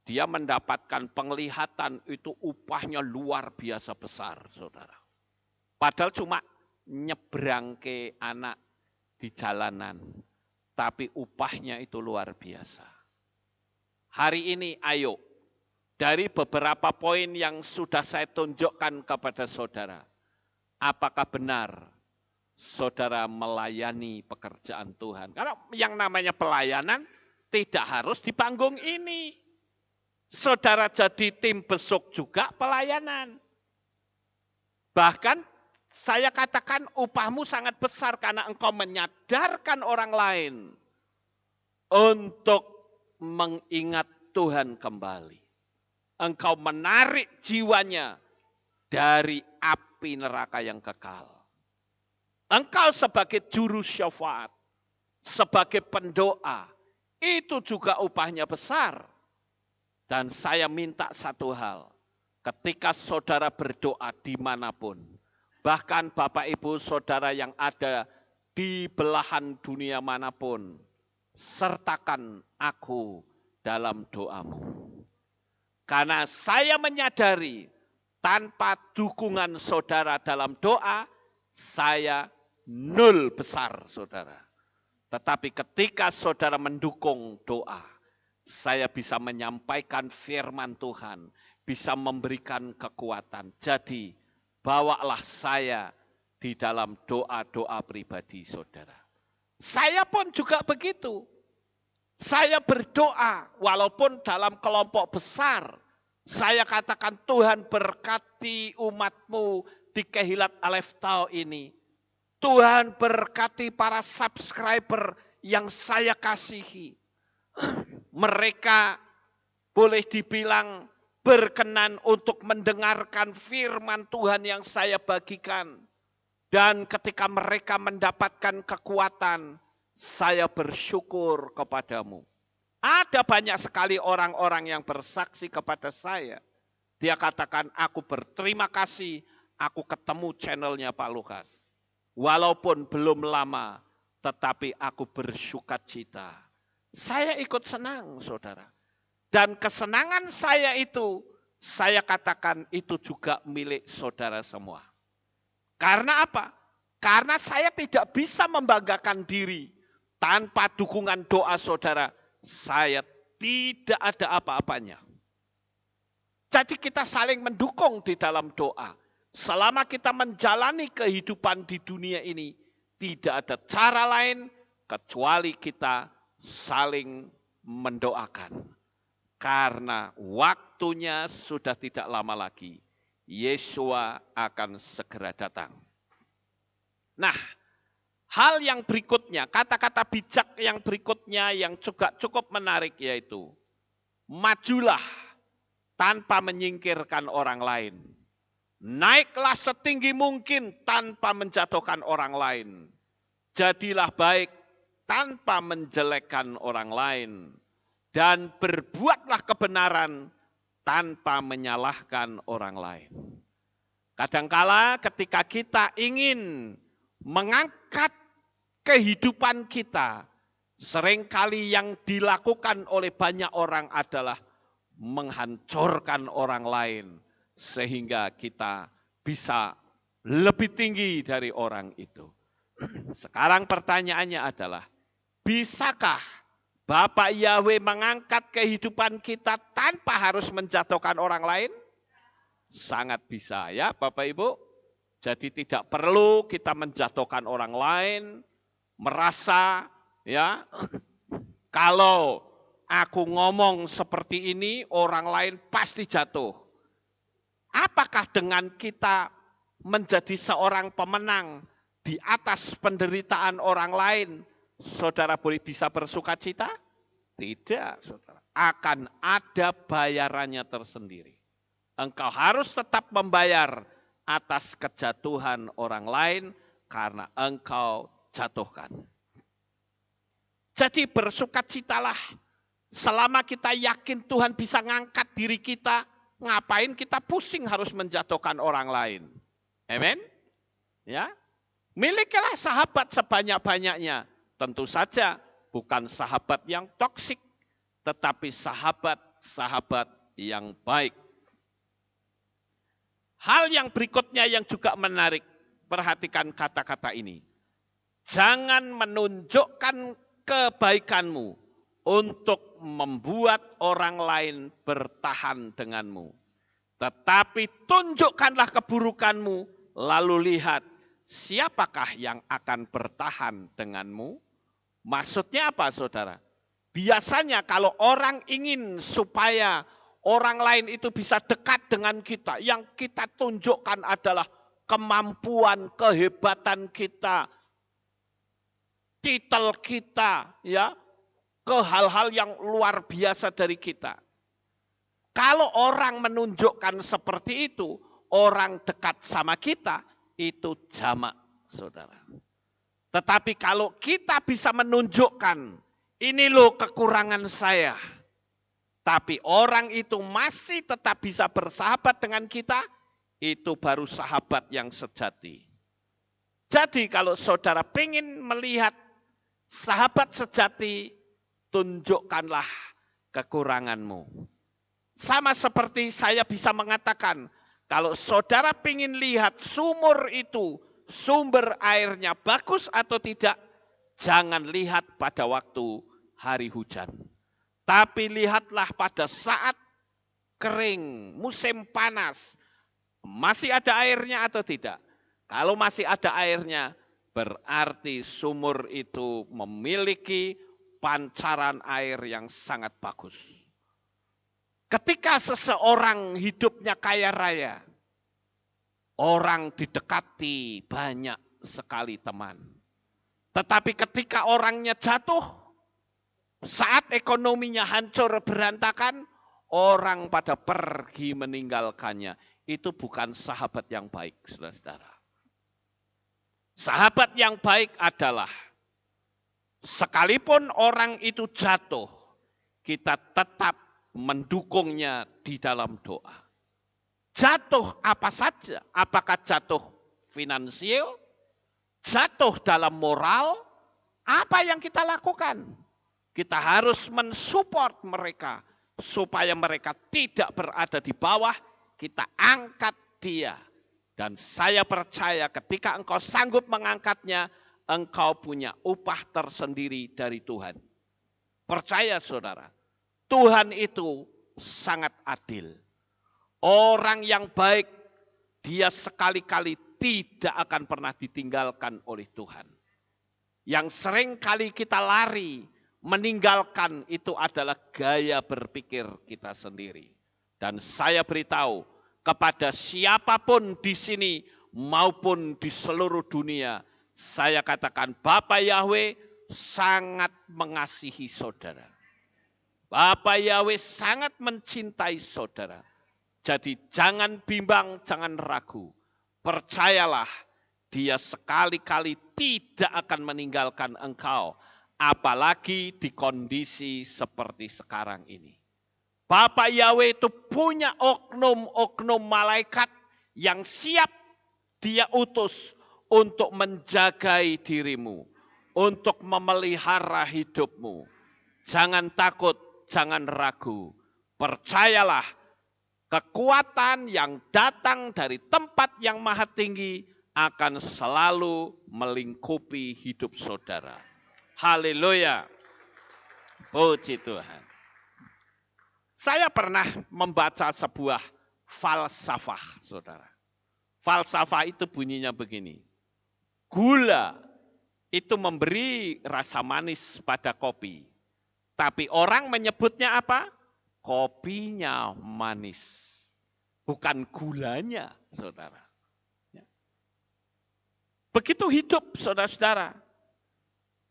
Dia mendapatkan penglihatan itu upahnya luar biasa besar, saudara. Padahal cuma nyebrang ke anak di jalanan. Tapi upahnya itu luar biasa. Hari ini ayo, dari beberapa poin yang sudah saya tunjukkan kepada saudara, apakah benar saudara melayani pekerjaan Tuhan? Karena yang namanya pelayanan tidak harus di panggung ini. Saudara jadi tim besuk juga pelayanan. Bahkan saya katakan upahmu sangat besar karena engkau menyadarkan orang lain untuk mengingat Tuhan kembali. Engkau menarik jiwanya dari api neraka yang kekal. Engkau sebagai juru syafaat, sebagai pendoa, itu juga upahnya besar. Dan saya minta satu hal, ketika saudara berdoa dimanapun, bahkan Bapak Ibu saudara yang ada di belahan dunia manapun, sertakan aku dalam doamu. Karena saya menyadari tanpa dukungan saudara dalam doa, saya nol besar saudara. Tetapi ketika saudara mendukung doa, saya bisa menyampaikan firman Tuhan, bisa memberikan kekuatan. Jadi bawalah saya di dalam doa-doa pribadi saudara. Saya pun juga begitu. Saya berdoa walaupun dalam kelompok besar. Saya katakan Tuhan berkati umatmu di Kehilat Aleph Tau ini. Tuhan berkati para subscriber yang saya kasihi. Mereka boleh dibilang berkenan untuk mendengarkan firman Tuhan yang saya bagikan. Dan ketika mereka mendapatkan kekuatan, saya bersyukur kepadamu. Ada banyak sekali orang-orang yang bersaksi kepada saya. Dia katakan, aku berterima kasih, aku ketemu channelnya Pak Lukas. Walaupun belum lama, tetapi aku bersukacita. Saya ikut senang, saudara. Dan kesenangan saya itu, saya katakan itu juga milik saudara semua. Karena apa? Karena saya tidak bisa membanggakan diri Tanpa dukungan doa saudara, saya tidak ada apa-apanya. Jadi kita saling mendukung di dalam doa. Selama kita menjalani kehidupan di dunia ini, tidak ada cara lain kecuali kita saling mendoakan. Karena waktunya sudah tidak lama lagi. Yesua akan segera datang. Nah, hal yang berikutnya, kata-kata bijak yang berikutnya yang juga cukup menarik yaitu, majulah tanpa menyingkirkan orang lain. Naiklah setinggi mungkin tanpa menjatuhkan orang lain. Jadilah baik tanpa menjelekkan orang lain. Dan berbuatlah kebenaran tanpa menyalahkan orang lain. Kadangkala ketika kita ingin mengangkat kehidupan kita, seringkali yang dilakukan oleh banyak orang adalah menghancurkan orang lain sehingga kita bisa lebih tinggi dari orang itu. Sekarang pertanyaannya adalah, bisakah Bapak Yahweh mengangkat kehidupan kita tanpa harus menjatuhkan orang lain? Sangat bisa ya Bapak Ibu. Jadi tidak perlu kita menjatuhkan orang lain, merasa ya kalau aku ngomong seperti ini orang lain pasti jatuh. Apakah dengan kita menjadi seorang pemenang di atas penderitaan orang lain, saudara boleh bisa bersuka cita? Tidak, saudara. Akan ada bayarannya tersendiri. Engkau harus tetap membayar atas kejatuhan orang lain karena engkau jatuhkan. Jadi bersukacitalah. Selama kita yakin Tuhan bisa ngangkat diri kita, ngapain kita pusing harus menjatuhkan orang lain? Amen? Ya. Milikilah sahabat sebanyak-banyaknya. Tentu saja bukan sahabat yang toksik, tetapi sahabat-sahabat yang baik. Hal yang berikutnya yang juga menarik, perhatikan kata-kata ini. Jangan menunjukkan kebaikanmu untuk membuat orang lain bertahan denganmu. Tetapi tunjukkanlah keburukanmu, lalu lihat siapakah yang akan bertahan denganmu. Maksudnya apa saudara? Biasanya kalau orang ingin supaya orang lain itu bisa dekat dengan kita, yang kita tunjukkan adalah kemampuan, kehebatan kita, titel kita, ya, ke hal-hal yang luar biasa dari kita. Kalau orang menunjukkan seperti itu, orang dekat sama kita, itu jamak, saudara. Tetapi kalau kita bisa menunjukkan, ini loh kekurangan saya, tapi orang itu masih tetap bisa bersahabat dengan kita, itu baru sahabat yang sejati. Jadi kalau saudara ingin melihat sahabat sejati, tunjukkanlah kekuranganmu. Sama seperti saya bisa mengatakan, kalau saudara ingin lihat sumur itu, sumber airnya bagus atau tidak, jangan lihat pada waktu hari hujan. Tapi lihatlah pada saat kering, musim panas, masih ada airnya atau tidak. Kalau masih ada airnya, berarti sumur itu memiliki pancaran air yang sangat bagus. Ketika seseorang hidupnya kaya raya, orang didekati banyak sekali teman. Tetapi ketika orangnya jatuh, saat ekonominya hancur berantakan, orang pada pergi meninggalkannya. Itu bukan sahabat yang baik, saudara-saudara. Sahabat yang baik adalah sekalipun orang itu jatuh, kita tetap mendukungnya di dalam doa. Jatuh apa saja, apakah jatuh finansial, jatuh dalam moral, apa yang kita lakukan? Kita harus mensupport mereka supaya mereka tidak berada di bawah, kita angkat dia. Dan saya percaya ketika engkau sanggup mengangkatnya, engkau punya upah tersendiri dari Tuhan. Percaya saudara, Tuhan itu sangat adil. Orang yang baik, dia sekali-kali tidak akan pernah ditinggalkan oleh Tuhan. Yang sering kali kita lari, meninggalkan itu adalah gaya berpikir kita sendiri. Dan saya beritahu kepada siapapun di sini maupun di seluruh dunia, saya katakan Bapa Yahweh sangat mengasihi saudara. Bapa Yahweh sangat mencintai saudara. Jadi jangan bimbang, jangan ragu. Percayalah, dia sekali-kali tidak akan meninggalkan engkau. Apalagi di kondisi seperti sekarang ini. Bapa Yahweh itu punya oknum-oknum malaikat yang siap dia utus untuk menjagai dirimu, untuk memelihara hidupmu. Jangan takut, jangan ragu. Percayalah, kekuatan yang datang dari tempat yang maha tinggi akan selalu melingkupi hidup saudara. Haleluya. Puji Tuhan. Saya pernah membaca sebuah falsafah, saudara. Falsafah itu bunyinya begini. Gula itu memberi rasa manis pada kopi. Tapi orang menyebutnya apa? Kopinya manis. Bukan gulanya, saudara. Begitu hidup, saudara-saudara.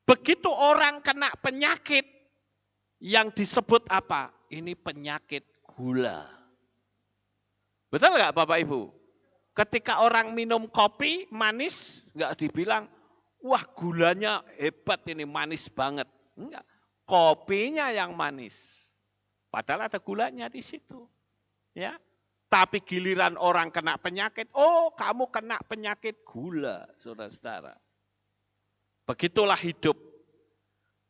Begitu orang kena penyakit yang disebut apa? Ini penyakit gula. Betul nggak Bapak Ibu? Ketika orang minum kopi manis, nggak dibilang, wah gulanya hebat ini manis banget. Enggak, kopinya yang manis. Padahal ada gulanya di situ. Ya, tapi giliran orang kena penyakit, oh kamu kena penyakit gula, saudara-saudara. Begitulah hidup.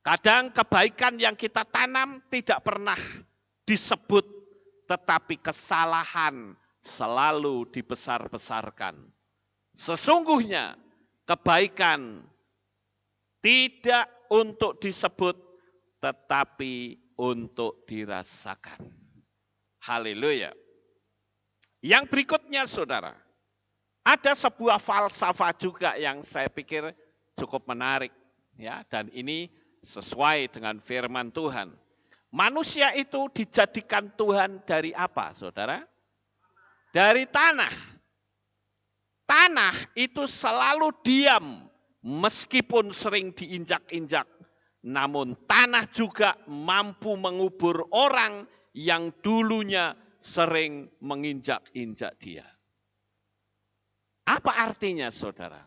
Kadang kebaikan yang kita tanam tidak pernah disebut, tetapi kesalahan selalu dibesar-besarkan. Sesungguhnya kebaikan tidak untuk disebut, tetapi untuk dirasakan. Haleluya. Yang berikutnya saudara, ada sebuah falsafah juga yang saya pikir cukup menarik. Ya, dan ini sesuai dengan firman Tuhan. Manusia itu dijadikan Tuhan dari apa, saudara? Dari tanah. Tanah itu selalu diam meskipun sering diinjak-injak. Namun tanah juga mampu mengubur orang yang dulunya sering menginjak-injak dia. Apa artinya, saudara?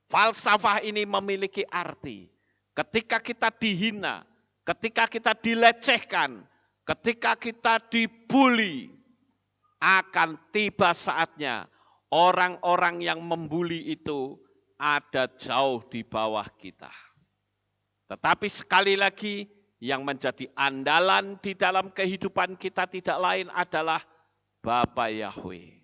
Falsafah ini memiliki arti. Ketika kita dihina, ketika kita dilecehkan, ketika kita dibuli, akan tiba saatnya orang-orang yang membuli itu ada jauh di bawah kita. Tetapi sekali lagi yang menjadi andalan di dalam kehidupan kita tidak lain adalah Bapa Yahweh.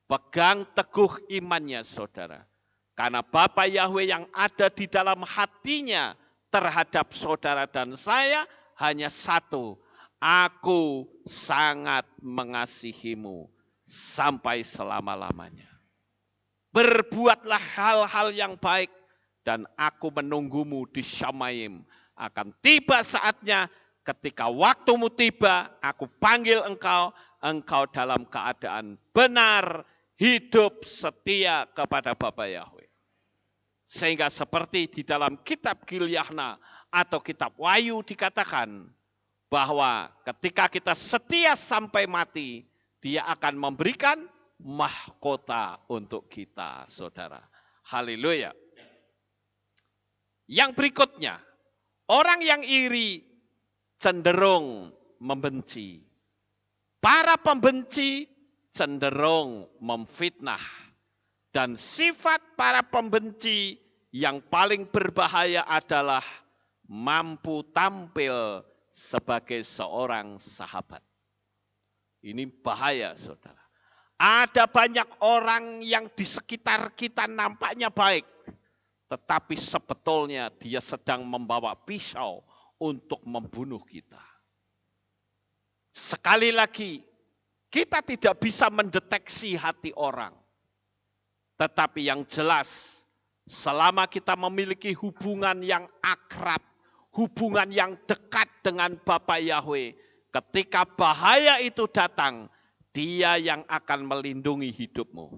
Pegang teguh imannya saudara. Karena Bapa Yahweh yang ada di dalam hatinya terhadap saudara dan saya hanya satu. Aku sangat mengasihimu sampai selama-lamanya. Berbuatlah hal-hal yang baik dan aku menunggumu di Syamaim. Akan tiba saatnya ketika waktumu tiba, aku panggil engkau, engkau dalam keadaan benar, hidup setia kepada Bapa Yahweh. Sehingga seperti di dalam kitab Gilyahna atau kitab Wahyu dikatakan bahwa ketika kita setia sampai mati, Dia akan memberikan mahkota untuk kita, saudara. Haleluya. Yang berikutnya, orang yang iri cenderung membenci. Para pembenci cenderung memfitnah. Dan sifat para pembenci yang paling berbahaya adalah mampu tampil sebagai seorang sahabat. Ini bahaya, saudara. Ada banyak orang yang di sekitar kita nampaknya baik. tetapi sebetulnya dia sedang membawa pisau untuk membunuh kita. Sekali lagi, kita tidak bisa mendeteksi hati orang. Tetapi yang jelas, selama kita memiliki hubungan yang akrab, hubungan yang dekat dengan Bapa Yahweh, ketika bahaya itu datang, Dia yang akan melindungi hidupmu.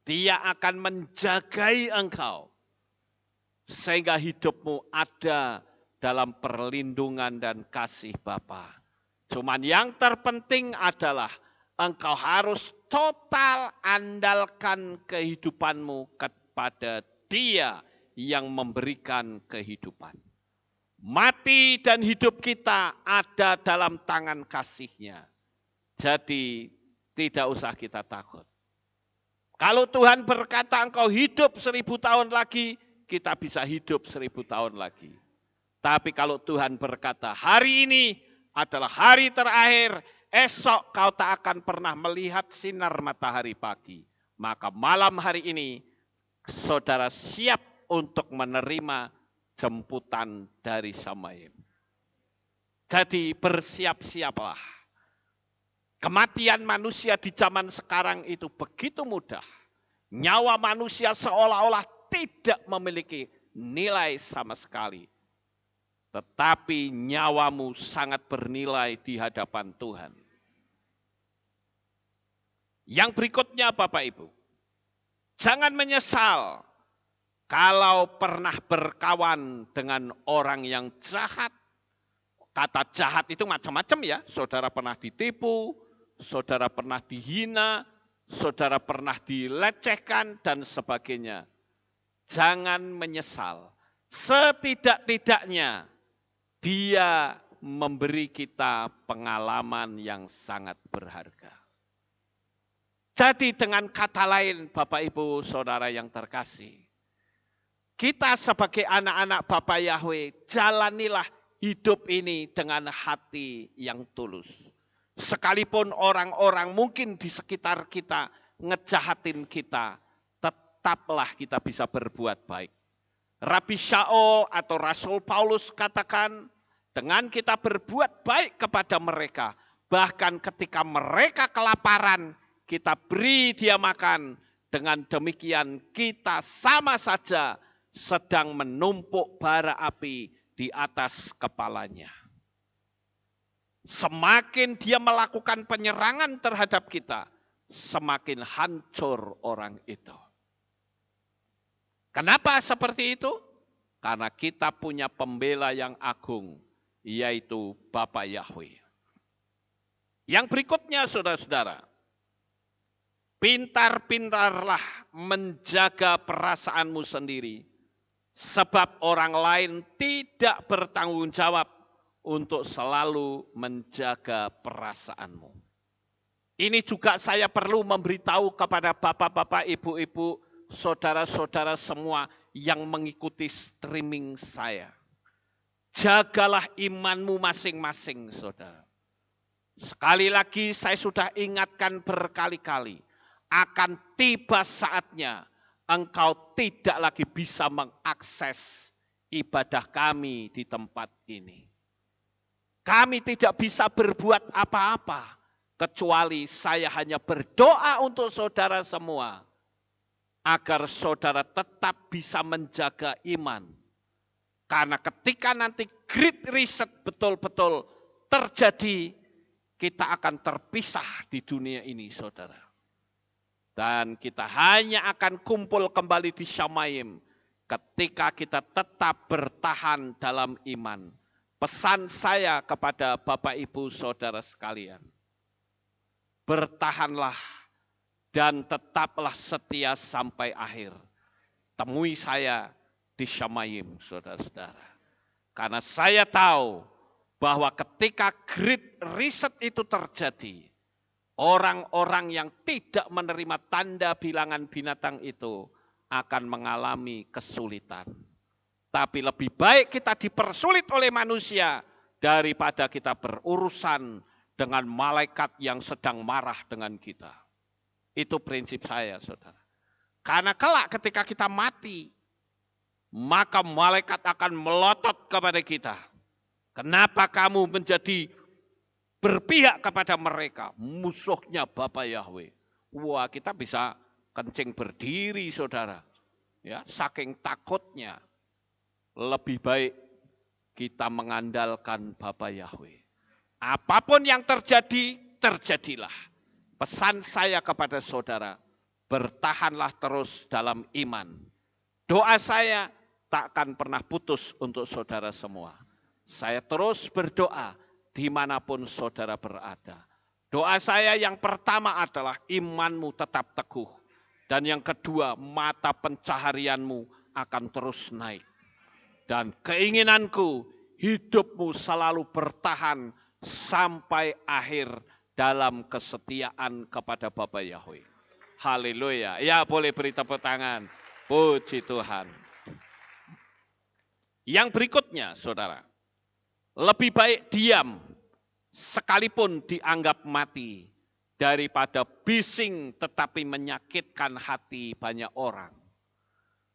Dia akan menjagai engkau, sehingga hidupmu ada dalam perlindungan dan kasih Bapa. Cuman yang terpenting adalah engkau harus total andalkan kehidupanmu kepada Dia yang memberikan kehidupan. Mati dan hidup kita ada dalam tangan kasih-Nya. Jadi tidak usah kita takut. Kalau Tuhan berkata engkau hidup 1000 tahun lagi, kita bisa hidup 1000 tahun lagi. Tapi kalau Tuhan berkata hari ini adalah hari terakhir, esok kau tak akan pernah melihat sinar matahari pagi. Maka malam hari ini saudara siap untuk menerima jemputan dari Shamayim. Jadi bersiap-siaplah. Kematian manusia di zaman sekarang itu begitu mudah. Nyawa manusia seolah-olah tidak memiliki nilai sama sekali. Tetapi nyawamu sangat bernilai di hadapan Tuhan. Yang berikutnya Bapak Ibu, jangan menyesal kalau pernah berkawan dengan orang yang jahat. Kata jahat itu macam-macam ya, saudara pernah ditipu, saudara pernah dihina, saudara pernah dilecehkan dan sebagainya. Jangan menyesal, setidak-tidaknya Dia memberi kita pengalaman yang sangat berharga. Jadi dengan kata lain Bapak Ibu Saudara yang terkasih, kita sebagai anak-anak Bapa Yahweh, jalanilah hidup ini dengan hati yang tulus. Sekalipun orang-orang mungkin di sekitar kita ngejahatin kita, tetaplah kita bisa berbuat baik. Rabi Shaul atau Rasul Paulus katakan, dengan kita berbuat baik kepada mereka, bahkan ketika mereka kelaparan, kita beri dia makan. Dengan demikian kita sama saja sedang menumpuk bara api di atas kepalanya. Semakin dia melakukan penyerangan terhadap kita, semakin hancur orang itu. Kenapa seperti itu? Karena kita punya pembela yang agung, yaitu Bapa Yahweh. Yang berikutnya saudara-saudara, pintar-pintarlah menjaga perasaanmu sendiri, sebab orang lain tidak bertanggung jawab untuk selalu menjaga perasaanmu. Ini juga saya perlu memberitahu kepada bapak-bapak, ibu-ibu, saudara-saudara semua yang mengikuti streaming saya. Jagalah imanmu masing-masing, saudara. Sekali lagi saya sudah ingatkan berkali-kali, akan tiba saatnya engkau tidak lagi bisa mengakses ibadah kami di tempat ini. Kami tidak bisa berbuat apa-apa, kecuali saya hanya berdoa untuk saudara semua, agar saudara tetap bisa menjaga iman. Karena ketika nanti great reset betul-betul terjadi, kita akan terpisah di dunia ini, saudara. Dan kita hanya akan kumpul kembali di Shamayim ketika kita tetap bertahan dalam iman. Pesan saya kepada Bapak Ibu Saudara sekalian, bertahanlah dan tetaplah setia sampai akhir. Temui saya di Shamayim, saudara-saudara. Karena saya tahu bahwa ketika great reset itu terjadi, orang-orang yang tidak menerima tanda bilangan binatang itu akan mengalami kesulitan. Tapi lebih baik kita dipersulit oleh manusia daripada kita berurusan dengan malaikat yang sedang marah dengan kita. Itu prinsip saya, saudara. Karena kelak ketika kita mati, maka malaikat akan melotot kepada kita. Kenapa kamu menjadi berpihak kepada mereka? Musuhnya Bapa Yahweh. Wah, kita bisa kencing berdiri, saudara. Ya, saking takutnya. Lebih baik kita mengandalkan Bapa Yahweh. Apapun yang terjadi, terjadilah. Pesan saya kepada saudara, bertahanlah terus dalam iman. Doa saya tak akan pernah putus untuk saudara semua. Saya terus berdoa dimanapun saudara berada. Doa saya yang pertama adalah imanmu tetap teguh. Dan yang kedua, mata pencaharianmu akan terus naik. Dan keinginanku, hidupmu selalu bertahan sampai akhir dalam kesetiaan kepada Bapa Yahweh. Haleluya. Ya, boleh beri tepuk tangan. Puji Tuhan. Yang berikutnya, saudara. Lebih baik diam sekalipun dianggap mati daripada bising tetapi menyakitkan hati banyak orang.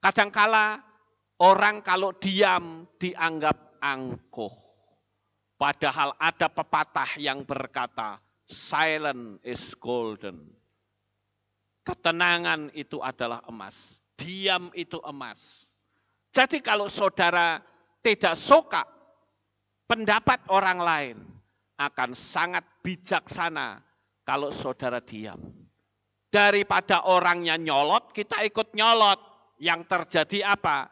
Kadangkala orang kalau diam dianggap angkuh. Padahal ada pepatah yang berkata, silent is golden. Ketenangan itu adalah emas. Diam itu emas. Jadi kalau saudara tidak suka pendapat orang lain, akan sangat bijaksana kalau saudara diam. Daripada orangnya nyolot, kita ikut nyolot. Yang terjadi apa?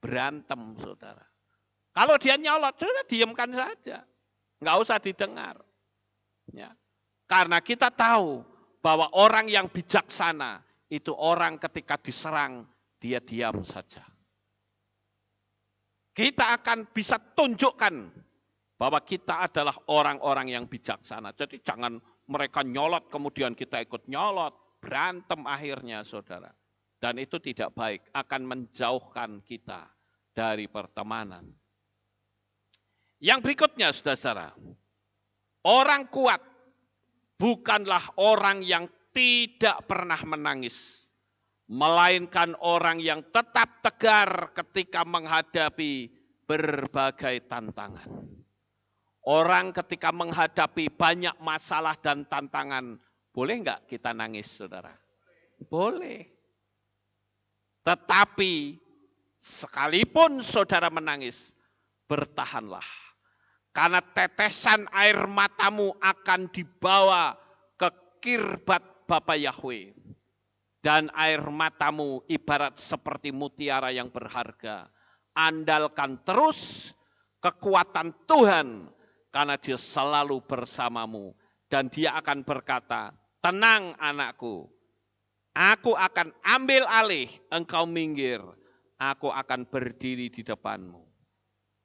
Berantem, saudara. Kalau dia nyolot, sudah diamkan saja. Nggak usah didengar. Ya. Karena kita tahu bahwa orang yang bijaksana itu orang ketika diserang, dia diam saja. Kita akan bisa tunjukkan bahwa kita adalah orang-orang yang bijaksana. Jadi jangan mereka nyolot kemudian kita ikut nyolot. Berantem akhirnya, saudara. Dan itu tidak baik, akan menjauhkan kita dari pertemanan. Yang berikutnya, saudara, orang kuat bukanlah orang yang tidak pernah menangis, melainkan orang yang tetap tegar ketika menghadapi berbagai tantangan. Orang ketika menghadapi banyak masalah dan tantangan, boleh enggak kita nangis, saudara? Boleh. Tetapi sekalipun saudara menangis, bertahanlah. Karena tetesan air matamu akan dibawa ke kirbat Bapa Yahweh. Dan air matamu ibarat seperti mutiara yang berharga. Andalkan terus kekuatan Tuhan, karena Dia selalu bersamamu. Dan Dia akan berkata, tenang anakku, aku akan ambil alih, engkau minggir, aku akan berdiri di depanmu.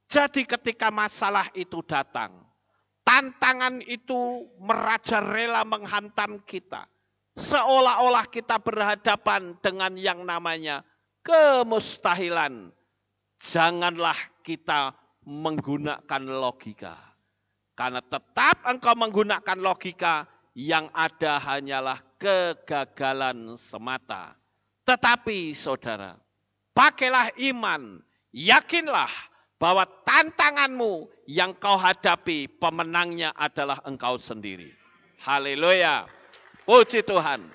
Jadi ketika masalah itu datang, tantangan itu merajalela menghantam kita. Seolah-olah kita berhadapan dengan yang namanya kemustahilan. Janganlah kita menggunakan logika. Karena tetap engkau menggunakan logika, yang ada hanyalah kegagalan semata. Tetapi saudara, pakailah iman, yakinlah bahwa tantanganmu yang kau hadapi, pemenangnya adalah engkau sendiri. Haleluya. Puji Tuhan.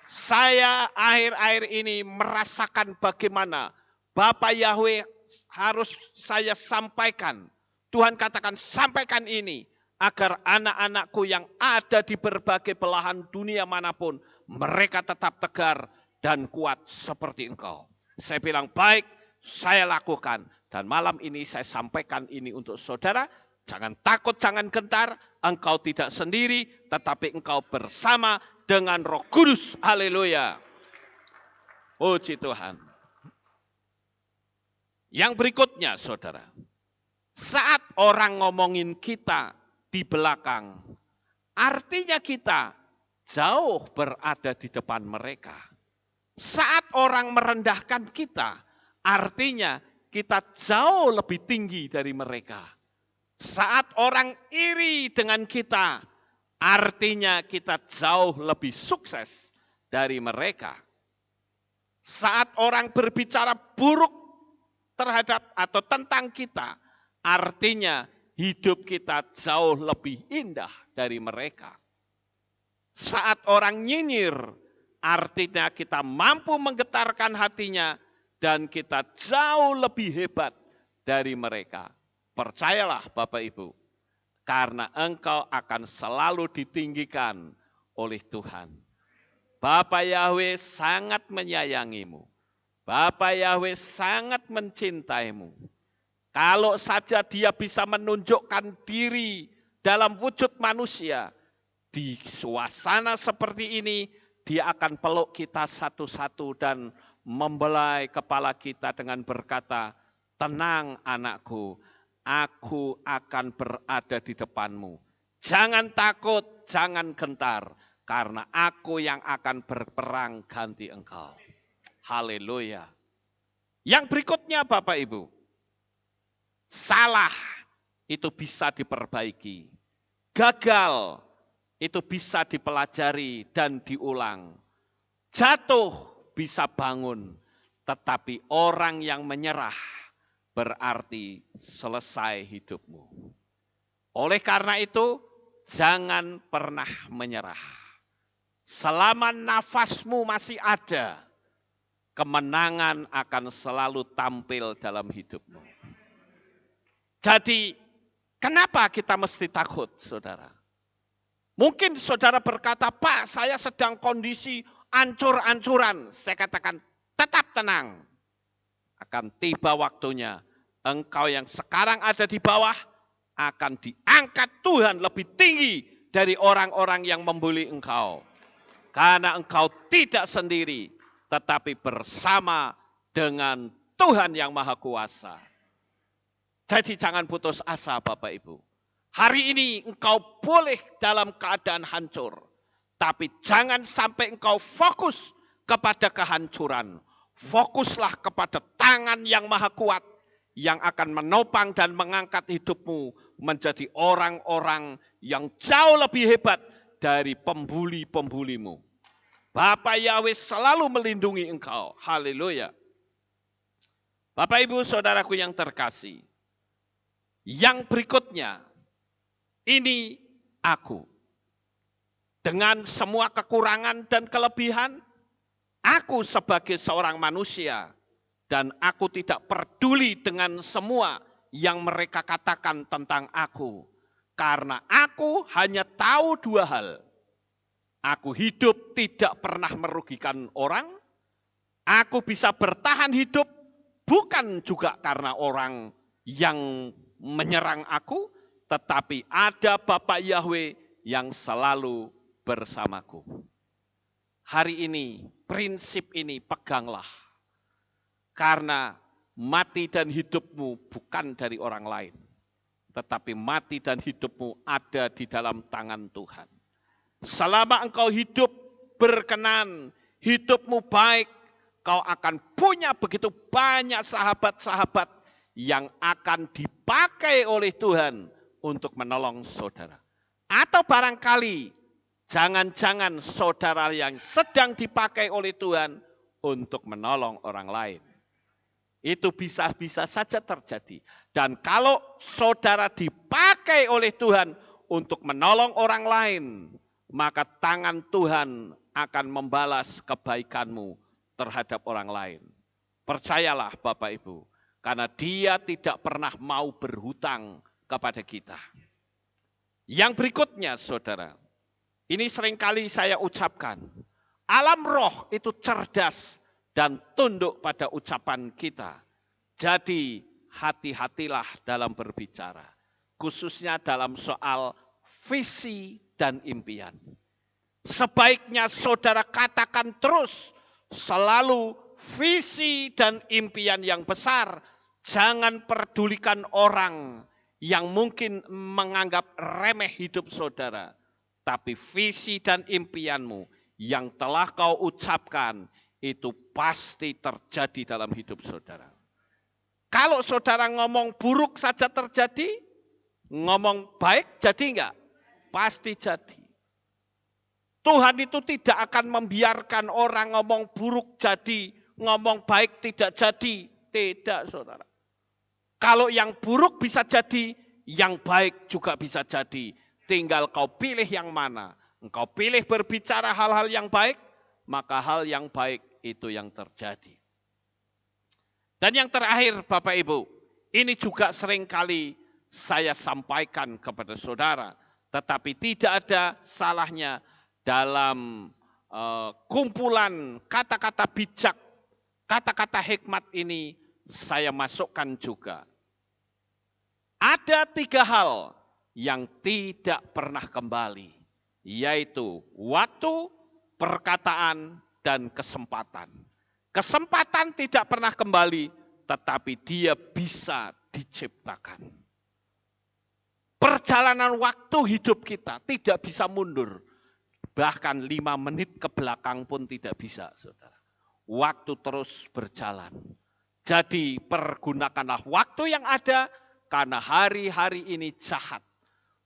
Saya akhir-akhir ini merasakan bagaimana Bapa Yahweh harus saya sampaikan. Tuhan katakan sampaikan ini agar anak-anakku yang ada di berbagai belahan dunia manapun, mereka tetap tegar dan kuat seperti engkau. Saya bilang baik, saya lakukan. Dan malam ini saya sampaikan ini untuk saudara. Jangan takut, jangan gentar. Engkau tidak sendiri, tetapi engkau bersama dengan Roh Kudus. Haleluya. Puji Tuhan. Yang berikutnya, saudara. Saat orang ngomongin kita di belakang, artinya kita jauh berada di depan mereka. Saat orang merendahkan kita, artinya kita jauh lebih tinggi dari mereka. Saat orang iri dengan kita, artinya kita jauh lebih sukses dari mereka. Saat orang berbicara buruk terhadap atau tentang kita, artinya hidup kita jauh lebih indah dari mereka. Saat orang nyinyir, artinya kita mampu menggetarkan hatinya dan kita jauh lebih hebat dari mereka. Percayalah Bapak Ibu, karena engkau akan selalu ditinggikan oleh Tuhan. Bapa Yahweh sangat menyayangimu. Bapa Yahweh sangat mencintaimu. Kalau saja dia bisa menunjukkan diri dalam wujud manusia, di suasana seperti ini, dia akan peluk kita satu-satu dan membelai kepala kita dengan berkata, tenang anakku, aku akan berada di depanmu. Jangan takut, jangan gentar, karena aku yang akan berperang ganti engkau. Haleluya. Yang berikutnya Bapak Ibu, salah itu bisa diperbaiki. Gagal itu bisa dipelajari dan diulang. Jatuh bisa bangun, tetapi orang yang menyerah berarti selesai hidupmu. Oleh karena itu, jangan pernah menyerah. Selama nafasmu masih ada, kemenangan akan selalu tampil dalam hidupmu. Jadi, kenapa kita mesti takut, saudara? Mungkin saudara berkata, Pak, saya sedang kondisi ancur-ancuran. Saya katakan, tetap tenang. Akan tiba waktunya, engkau yang sekarang ada di bawah, akan diangkat Tuhan lebih tinggi dari orang-orang yang membuli engkau. Karena engkau tidak sendiri, tetapi bersama dengan Tuhan yang Maha Kuasa. Jadi jangan putus asa Bapak Ibu. Hari ini engkau boleh dalam keadaan hancur. Tapi jangan sampai engkau fokus kepada kehancuran. Fokuslah kepada tangan yang Maha Kuat yang akan menopang dan mengangkat hidupmu menjadi orang-orang yang jauh lebih hebat dari pembuli-pembulimu. Bapa Yahweh selalu melindungi engkau. Haleluya. Bapak Ibu saudaraku yang terkasih. Yang berikutnya, ini aku. Dengan semua kekurangan dan kelebihan, aku sebagai seorang manusia, dan aku tidak peduli dengan semua yang mereka katakan tentang aku. Karena aku hanya tahu dua hal. Aku hidup tidak pernah merugikan orang. Aku bisa bertahan hidup bukan juga karena orang yang menyerang aku, tetapi ada Bapa Yahweh yang selalu bersamaku. Hari ini, prinsip ini peganglah. Karena mati dan hidupmu bukan dari orang lain. Tetapi mati dan hidupmu ada di dalam tangan Tuhan. Selama engkau hidup berkenan, hidupmu baik, kau akan punya begitu banyak sahabat-sahabat yang akan dipakai oleh Tuhan untuk menolong saudara. Atau barangkali jangan-jangan saudara yang sedang dipakai oleh Tuhan untuk menolong orang lain. Itu bisa saja terjadi. Dan kalau saudara dipakai oleh Tuhan untuk menolong orang lain, maka tangan Tuhan akan membalas kebaikanmu terhadap orang lain. Percayalah Bapak Ibu, karena Dia tidak pernah mau berhutang kepada kita. Yang berikutnya saudara, ini seringkali saya ucapkan, alam roh itu cerdas dan tunduk pada ucapan kita. Jadi hati-hatilah dalam berbicara, khususnya dalam soal visi dan impian. Sebaiknya saudara katakan terus selalu visi dan impian yang besar. Jangan pedulikan orang yang mungkin menganggap remeh hidup saudara. Tapi visi dan impianmu yang telah kau ucapkan itu pasti terjadi dalam hidup saudara. Kalau saudara ngomong buruk saja terjadi, ngomong baik jadi enggak? Pasti jadi. Tuhan itu tidak akan membiarkan orang ngomong buruk jadi, ngomong baik tidak jadi. Tidak saudara. Kalau yang buruk bisa jadi, yang baik juga bisa jadi. Tinggal kau pilih yang mana. Engkau pilih berbicara hal-hal yang baik, maka hal yang baik itu yang terjadi. Dan yang terakhir Bapak Ibu, ini juga seringkali saya sampaikan kepada saudara, tetapi tidak ada salahnya dalam kumpulan kata-kata bijak, kata-kata hikmat ini saya masukkan juga. Ada 3 hal yang tidak pernah kembali, yaitu waktu, perkataan, dan kesempatan. Kesempatan tidak pernah kembali, tetapi dia bisa diciptakan. Perjalanan waktu hidup kita tidak bisa mundur. Bahkan 5 menit ke belakang pun tidak bisa, saudara. Waktu terus berjalan. Jadi pergunakanlah waktu yang ada, karena hari-hari ini jahat.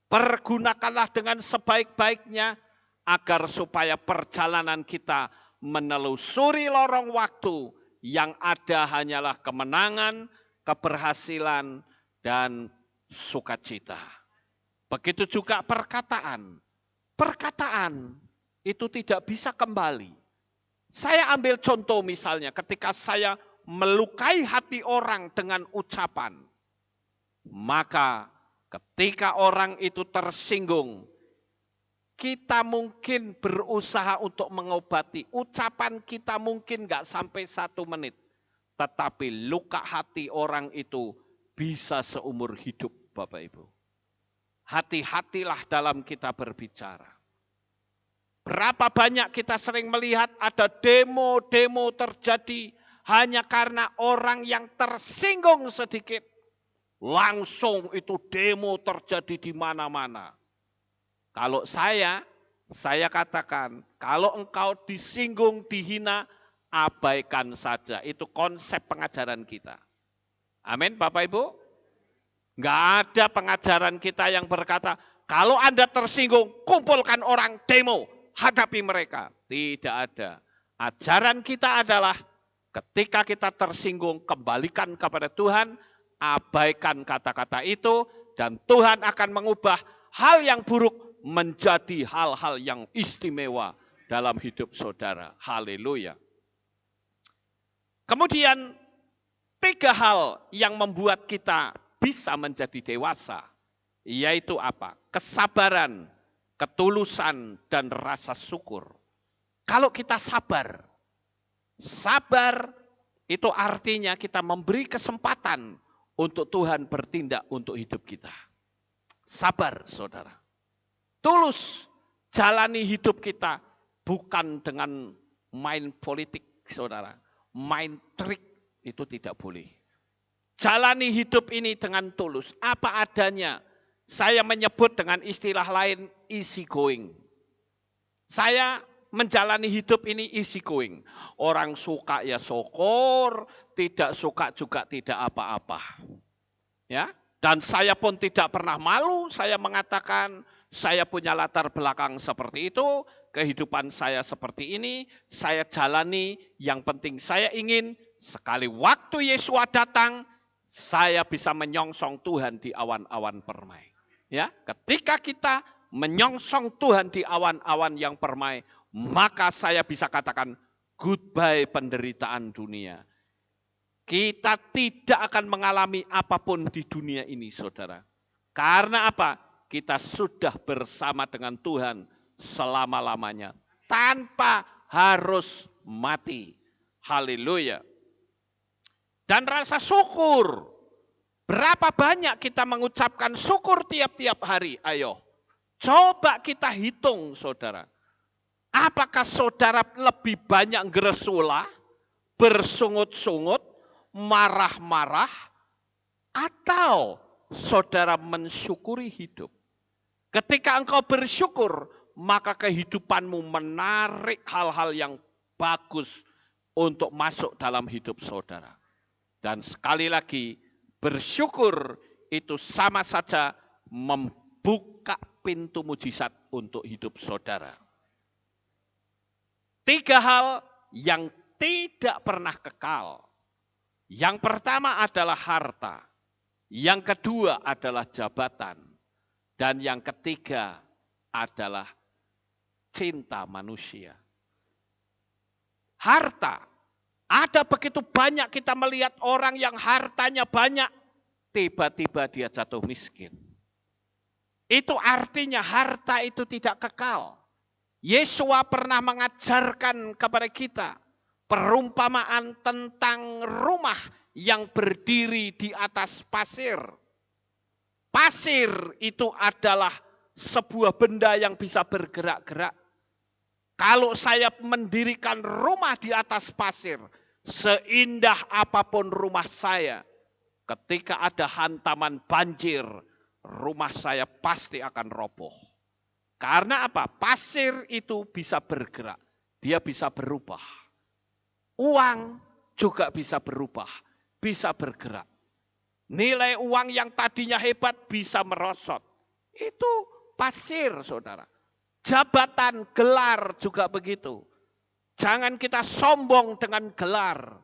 Pergunakanlah dengan sebaik-baiknya agar supaya perjalanan kita menelusuri lorong waktu yang ada hanyalah kemenangan, keberhasilan, dan sukacita. Begitu juga perkataan. Perkataan itu tidak bisa kembali. Saya ambil contoh misalnya ketika saya melukai hati orang dengan ucapan. Maka ketika orang itu tersinggung, kita mungkin berusaha untuk mengobati. Ucapan kita mungkin nggak sampai 1 menit. Tetapi luka hati orang itu bisa seumur hidup Bapak Ibu. Hati-hatilah dalam kita berbicara. Berapa banyak kita sering melihat ada demo-demo terjadi hanya karena orang yang tersinggung sedikit. Langsung itu demo terjadi di mana-mana. Kalau saya katakan, kalau engkau disinggung, dihina, abaikan saja. Itu konsep pengajaran kita. Amin Bapak Ibu. Enggak ada pengajaran kita yang berkata, kalau Anda tersinggung, kumpulkan orang demo, hadapi mereka. Tidak ada. Ajaran kita adalah ketika kita tersinggung, kembalikan kepada Tuhan, abaikan kata-kata itu, dan Tuhan akan mengubah hal yang buruk menjadi hal-hal yang istimewa dalam hidup saudara. Haleluya. Kemudian 3 hal yang membuat kita bisa menjadi dewasa, yaitu apa? Kesabaran, ketulusan, dan rasa syukur. Kalau kita sabar itu artinya kita memberi kesempatan untuk Tuhan bertindak untuk hidup kita. Sabar, saudara. Tulus, jalani hidup kita bukan dengan main politik, saudara. Main trik itu tidak boleh. Jalani hidup ini dengan tulus. Apa adanya. Saya menyebut dengan istilah lain easy going. Saya menjalani hidup ini easy going. Orang suka ya syukur, tidak suka juga tidak apa-apa. Ya, dan saya pun tidak pernah malu, saya mengatakan saya punya latar belakang seperti itu, kehidupan saya seperti ini, saya jalani, yang penting saya ingin sekali waktu Yesus datang, saya bisa menyongsong Tuhan di awan-awan permai. Ya, ketika kita menyongsong Tuhan di awan-awan yang permai, maka saya bisa katakan goodbye penderitaan dunia. Kita tidak akan mengalami apapun di dunia ini, saudara. Karena apa? Kita sudah bersama dengan Tuhan selama-lamanya. Tanpa harus mati. Haleluya. Dan rasa syukur. Berapa banyak kita mengucapkan syukur tiap-tiap hari? Ayo, coba kita hitung, saudara. Apakah saudara lebih banyak geresula, bersungut-sungut, marah-marah, atau saudara mensyukuri hidup? Ketika engkau bersyukur, maka kehidupanmu menarik hal-hal yang bagus untuk masuk dalam hidup saudara. Dan sekali lagi, bersyukur itu sama saja membuka pintu mujizat untuk hidup saudara. 3 hal yang tidak pernah kekal. Yang pertama adalah harta. Yang kedua adalah jabatan. Dan yang ketiga adalah cinta manusia. Harta. Ada begitu banyak kita melihat orang yang hartanya banyak, tiba-tiba dia jatuh miskin. Itu artinya harta itu tidak kekal. Yesua pernah mengajarkan kepada kita perumpamaan tentang rumah yang berdiri di atas pasir. Pasir itu adalah sebuah benda yang bisa bergerak-gerak. Kalau saya mendirikan rumah di atas pasir, seindah apapun rumah saya, ketika ada hantaman banjir, rumah saya pasti akan roboh. Karena apa? Pasir itu bisa bergerak, dia bisa berubah. Uang juga bisa berubah, bisa bergerak. Nilai uang yang tadinya hebat bisa merosot. Itu pasir, saudara. Jabatan, gelar juga begitu. Jangan kita sombong dengan gelar.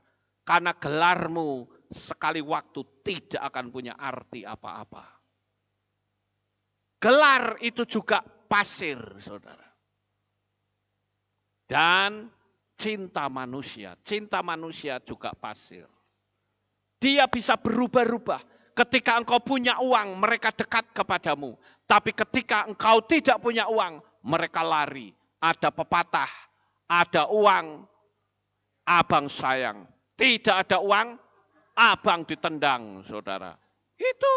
Karena gelarmu sekali waktu tidak akan punya arti apa-apa. Gelar itu juga pasir, saudara. Dan cinta manusia juga pasir. Dia bisa berubah-ubah. Ketika engkau punya uang, mereka dekat kepadamu. Tapi ketika engkau tidak punya uang, mereka lari. Ada pepatah, ada uang, abang sayang. Tidak ada uang, abang ditendang, saudara. Itu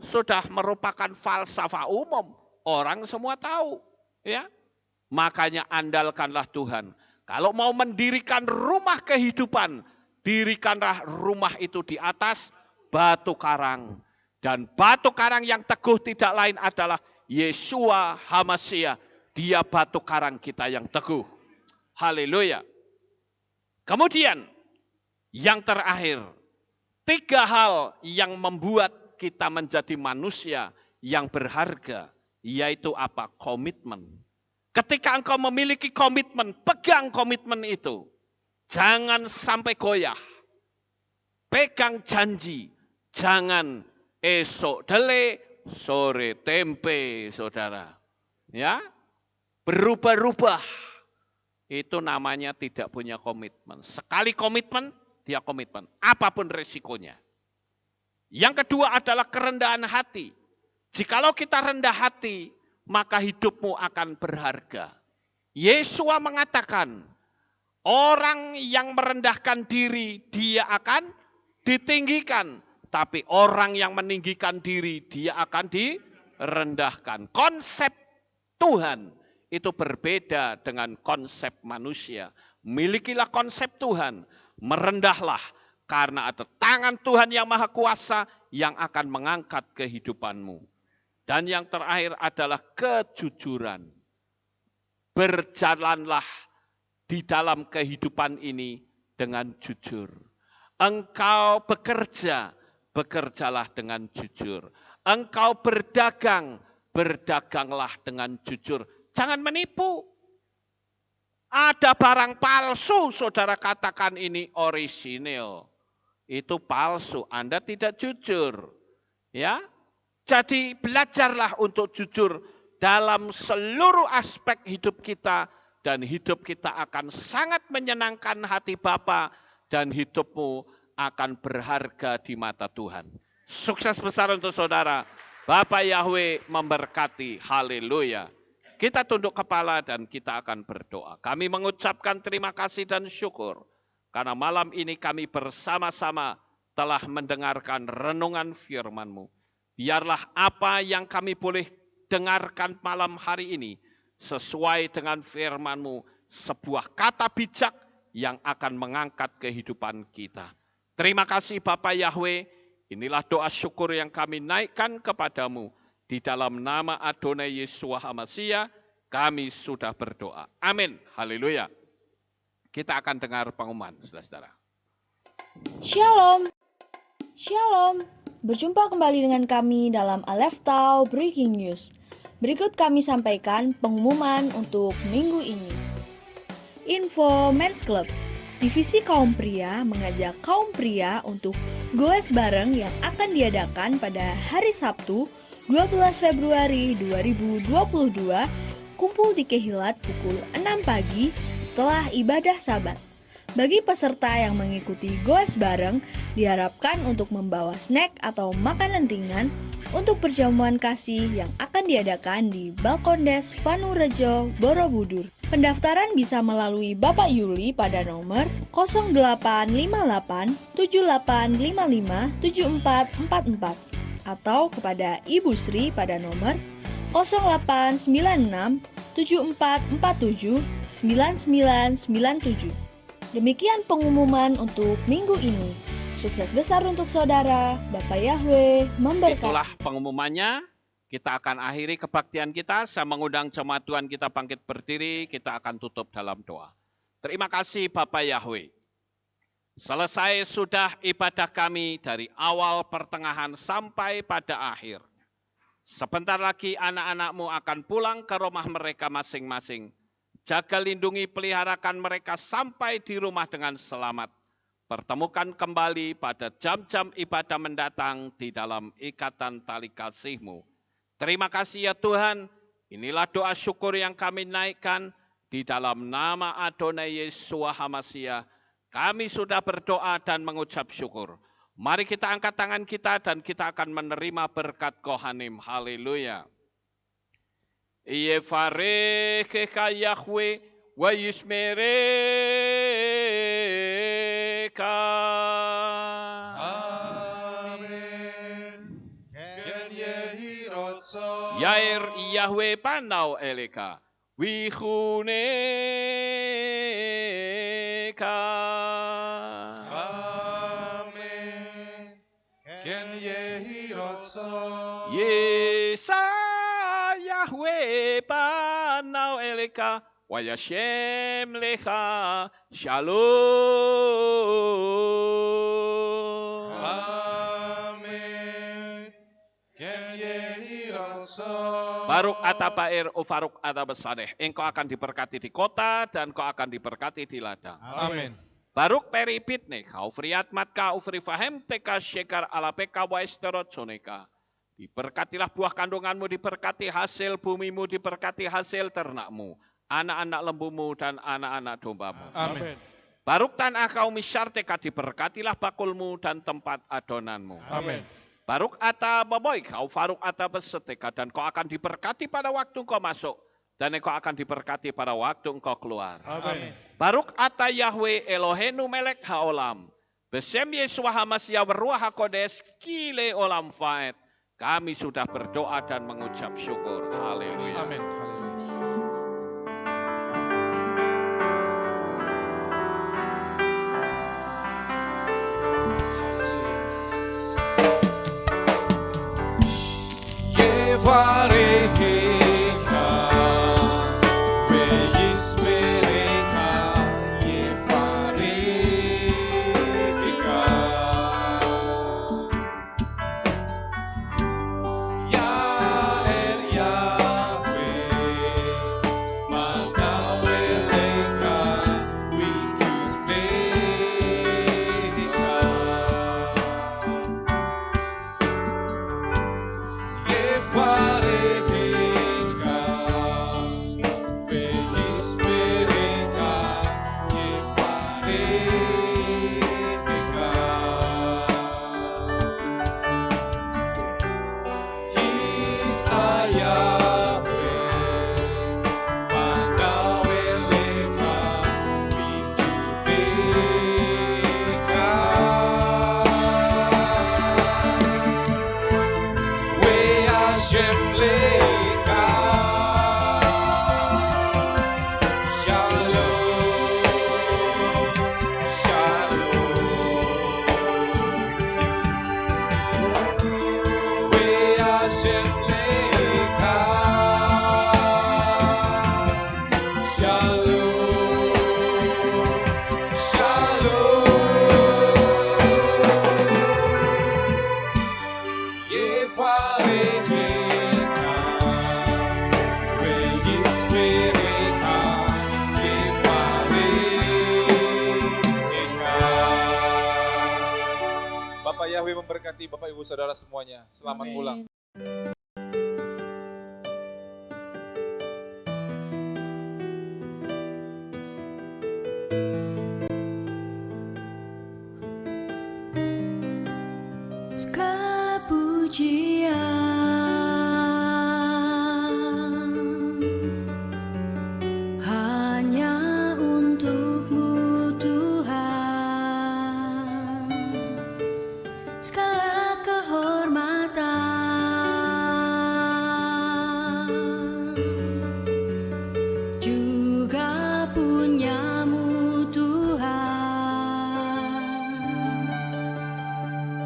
sudah merupakan falsafah umum. Orang semua tahu. Ya, makanya andalkanlah Tuhan. Kalau mau mendirikan rumah kehidupan, dirikanlah rumah itu di atas batu karang. Dan batu karang yang teguh tidak lain adalah Yesua HaMasiah. Dia batu karang kita yang teguh. Haleluya. Kemudian yang terakhir, 3 hal yang membuat kita menjadi manusia yang berharga, yaitu apa? Komitmen. Ketika engkau memiliki komitmen, pegang komitmen itu. Jangan sampai goyah. Pegang janji. Jangan esok dele, sore tempe, saudara. Ya, berubah-ubah. Itu namanya tidak punya komitmen. Sekali komitmen, dia komitmen. Apapun resikonya. Yang kedua adalah kerendahan hati. Jikalau kita rendah hati, maka hidupmu akan berharga. Yesua mengatakan, orang yang merendahkan diri, dia akan ditinggikan. Tapi orang yang meninggikan diri, dia akan direndahkan. Konsep Tuhan itu berbeda dengan konsep manusia. Milikilah konsep Tuhan, merendahlah. Karena ada tangan Tuhan yang Maha Kuasa yang akan mengangkat kehidupanmu. Dan yang terakhir adalah kejujuran. Berjalanlah di dalam kehidupan ini dengan jujur. Engkau bekerja, bekerjalah dengan jujur. Engkau berdagang, berdaganglah dengan jujur. Jangan menipu. Ada barang palsu, saudara katakan ini orisinil. Itu palsu, Anda tidak jujur. Ya, jadi belajarlah untuk jujur dalam seluruh aspek hidup kita. Dan hidup kita akan sangat menyenangkan hati Bapa. Dan hidupmu akan berharga di mata Tuhan. Sukses besar untuk saudara. Bapak Yahweh memberkati. Haleluya. Kita tunduk kepala dan kita akan berdoa. Kami mengucapkan terima kasih dan syukur. Karena malam ini kami bersama-sama telah mendengarkan renungan firman-Mu. Biarlah apa yang kami boleh dengarkan malam hari ini sesuai dengan firman-Mu. Sebuah kata bijak yang akan mengangkat kehidupan kita. Terima kasih Bapak Yahweh. Inilah doa syukur yang kami naikkan kepadamu. Di dalam nama Adonai Yesua HaMasiah, kami sudah berdoa. Amin. Haleluya. Kita akan dengar pengumuman, saudara-saudara. Shalom. Shalom. Berjumpa kembali dengan kami dalam Aleftau Breaking News. Berikut kami sampaikan pengumuman untuk minggu ini. Info Men's Club. Divisi Kaum Pria mengajak kaum pria untuk goes bareng yang akan diadakan pada hari Sabtu 12 Februari 2022, kumpul di Kehilat pukul 6 pagi setelah ibadah Sabat. Bagi peserta yang mengikuti goes bareng, diharapkan untuk membawa snack atau makanan ringan untuk perjamuan kasih yang akan diadakan di Balkondes Vanurejo, Borobudur. Pendaftaran bisa melalui Bapak Yuli pada nomor 0858 7855 7444 atau kepada Ibu Sri pada nomor 0896 7447 9997. Demikian pengumuman untuk minggu ini. Sukses besar untuk saudara. Bapak Yahweh memberkati. Itulah pengumumannya. Kita akan akhiri kebaktian kita. Saya mengundang jemaat Tuhan kita bangkit berdiri. Kita akan tutup dalam doa. Terima kasih Bapak Yahweh. Selesai sudah ibadah kami dari awal, pertengahan, sampai pada akhir. Sebentar lagi anak-anak-Mu akan pulang ke rumah mereka masing-masing. Jaga, lindungi, peliharakan mereka sampai di rumah dengan selamat. Pertemukan kembali pada jam-jam ibadah mendatang di dalam ikatan tali kasih-Mu. Terima kasih ya Tuhan, inilah doa syukur yang kami naikkan di dalam nama Adonai Yeshua HaMashiach. Kami sudah berdoa dan mengucap syukur. Mari kita angkat tangan kita dan kita akan menerima berkat Kohanim. Haleluya. Yevarekecha Yahweh wa yishmereka. Amen. Ken yehi rotso. Yair Yahweh panau eleka. Wihuneka. Amen. Ken yehi rotso. Yesa Yahweh panau eleka. Wayashem lecha shalom. Amen. Ken yehi rotso. Baruk atabair ufaruk atabasadeh. Engkau akan diberkati di kota dan kau akan diberkati di ladang. Amen. Baruk peripitne kau friat matka ufri fahem teka syekar ala peka wa esterot soneka. Diberkatilah buah kandunganmu, diberkati hasil bumimu, diberkati hasil ternakmu, anak-anak lembumu dan anak-anak dombamu. Amen. Baruk tanah kau misyarteka, diberkatilah bakulmu dan tempat adonanmu. Amen. Baruk ata baboy kau faruk ata beseteka, dan kau akan diberkati pada waktu kau masuk, dan engkau akan diberkati pada waktu engkau keluar. Amen. Baruk ata Yahweh Elohenu melek haolam, besem Yeshua HaMashiach beruah hakodes kile olam faet. Kami sudah berdoa dan mengucap syukur. Haleluya. Amin. Yevarekecha, veyismerecha, Yevarekecha. Yael Yahweh, Yahweh memberkati Bapak Ibu Saudara semuanya. Selamat pulang. Segala pujian hanya untuk-Mu Tuhan, segala kehormatan juga punya-Mu Tuhan.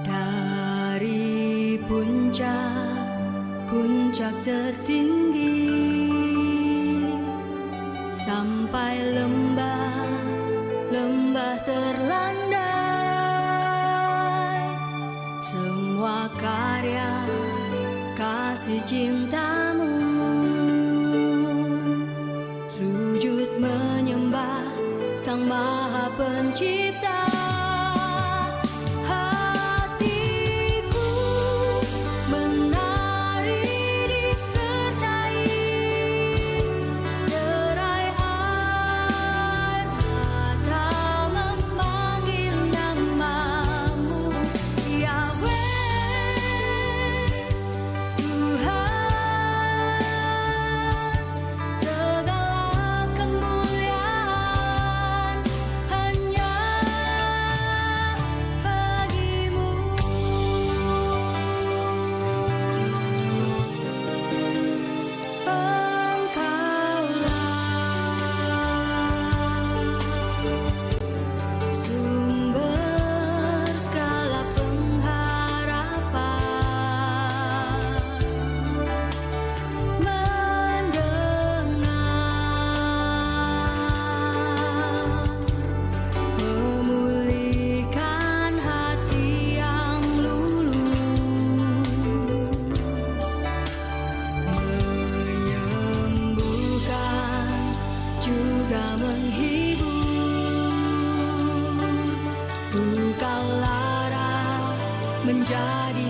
Dari puncak tertinggi sampai lembah terlandai, semua karya kasih cinta-Mu, sujud menyembah Sang Maha Pencipta. Hatiku menari disertai derai air mata memanggil nama-Mu, Yahweh Tuhan. Segala kemuliaan hanya bagi-Mu. Engkaulah sumber segala pengharapan, mendengar, memulihkan hati yang luluh, menyembuhkan juga menghibur. Duka lara menjadi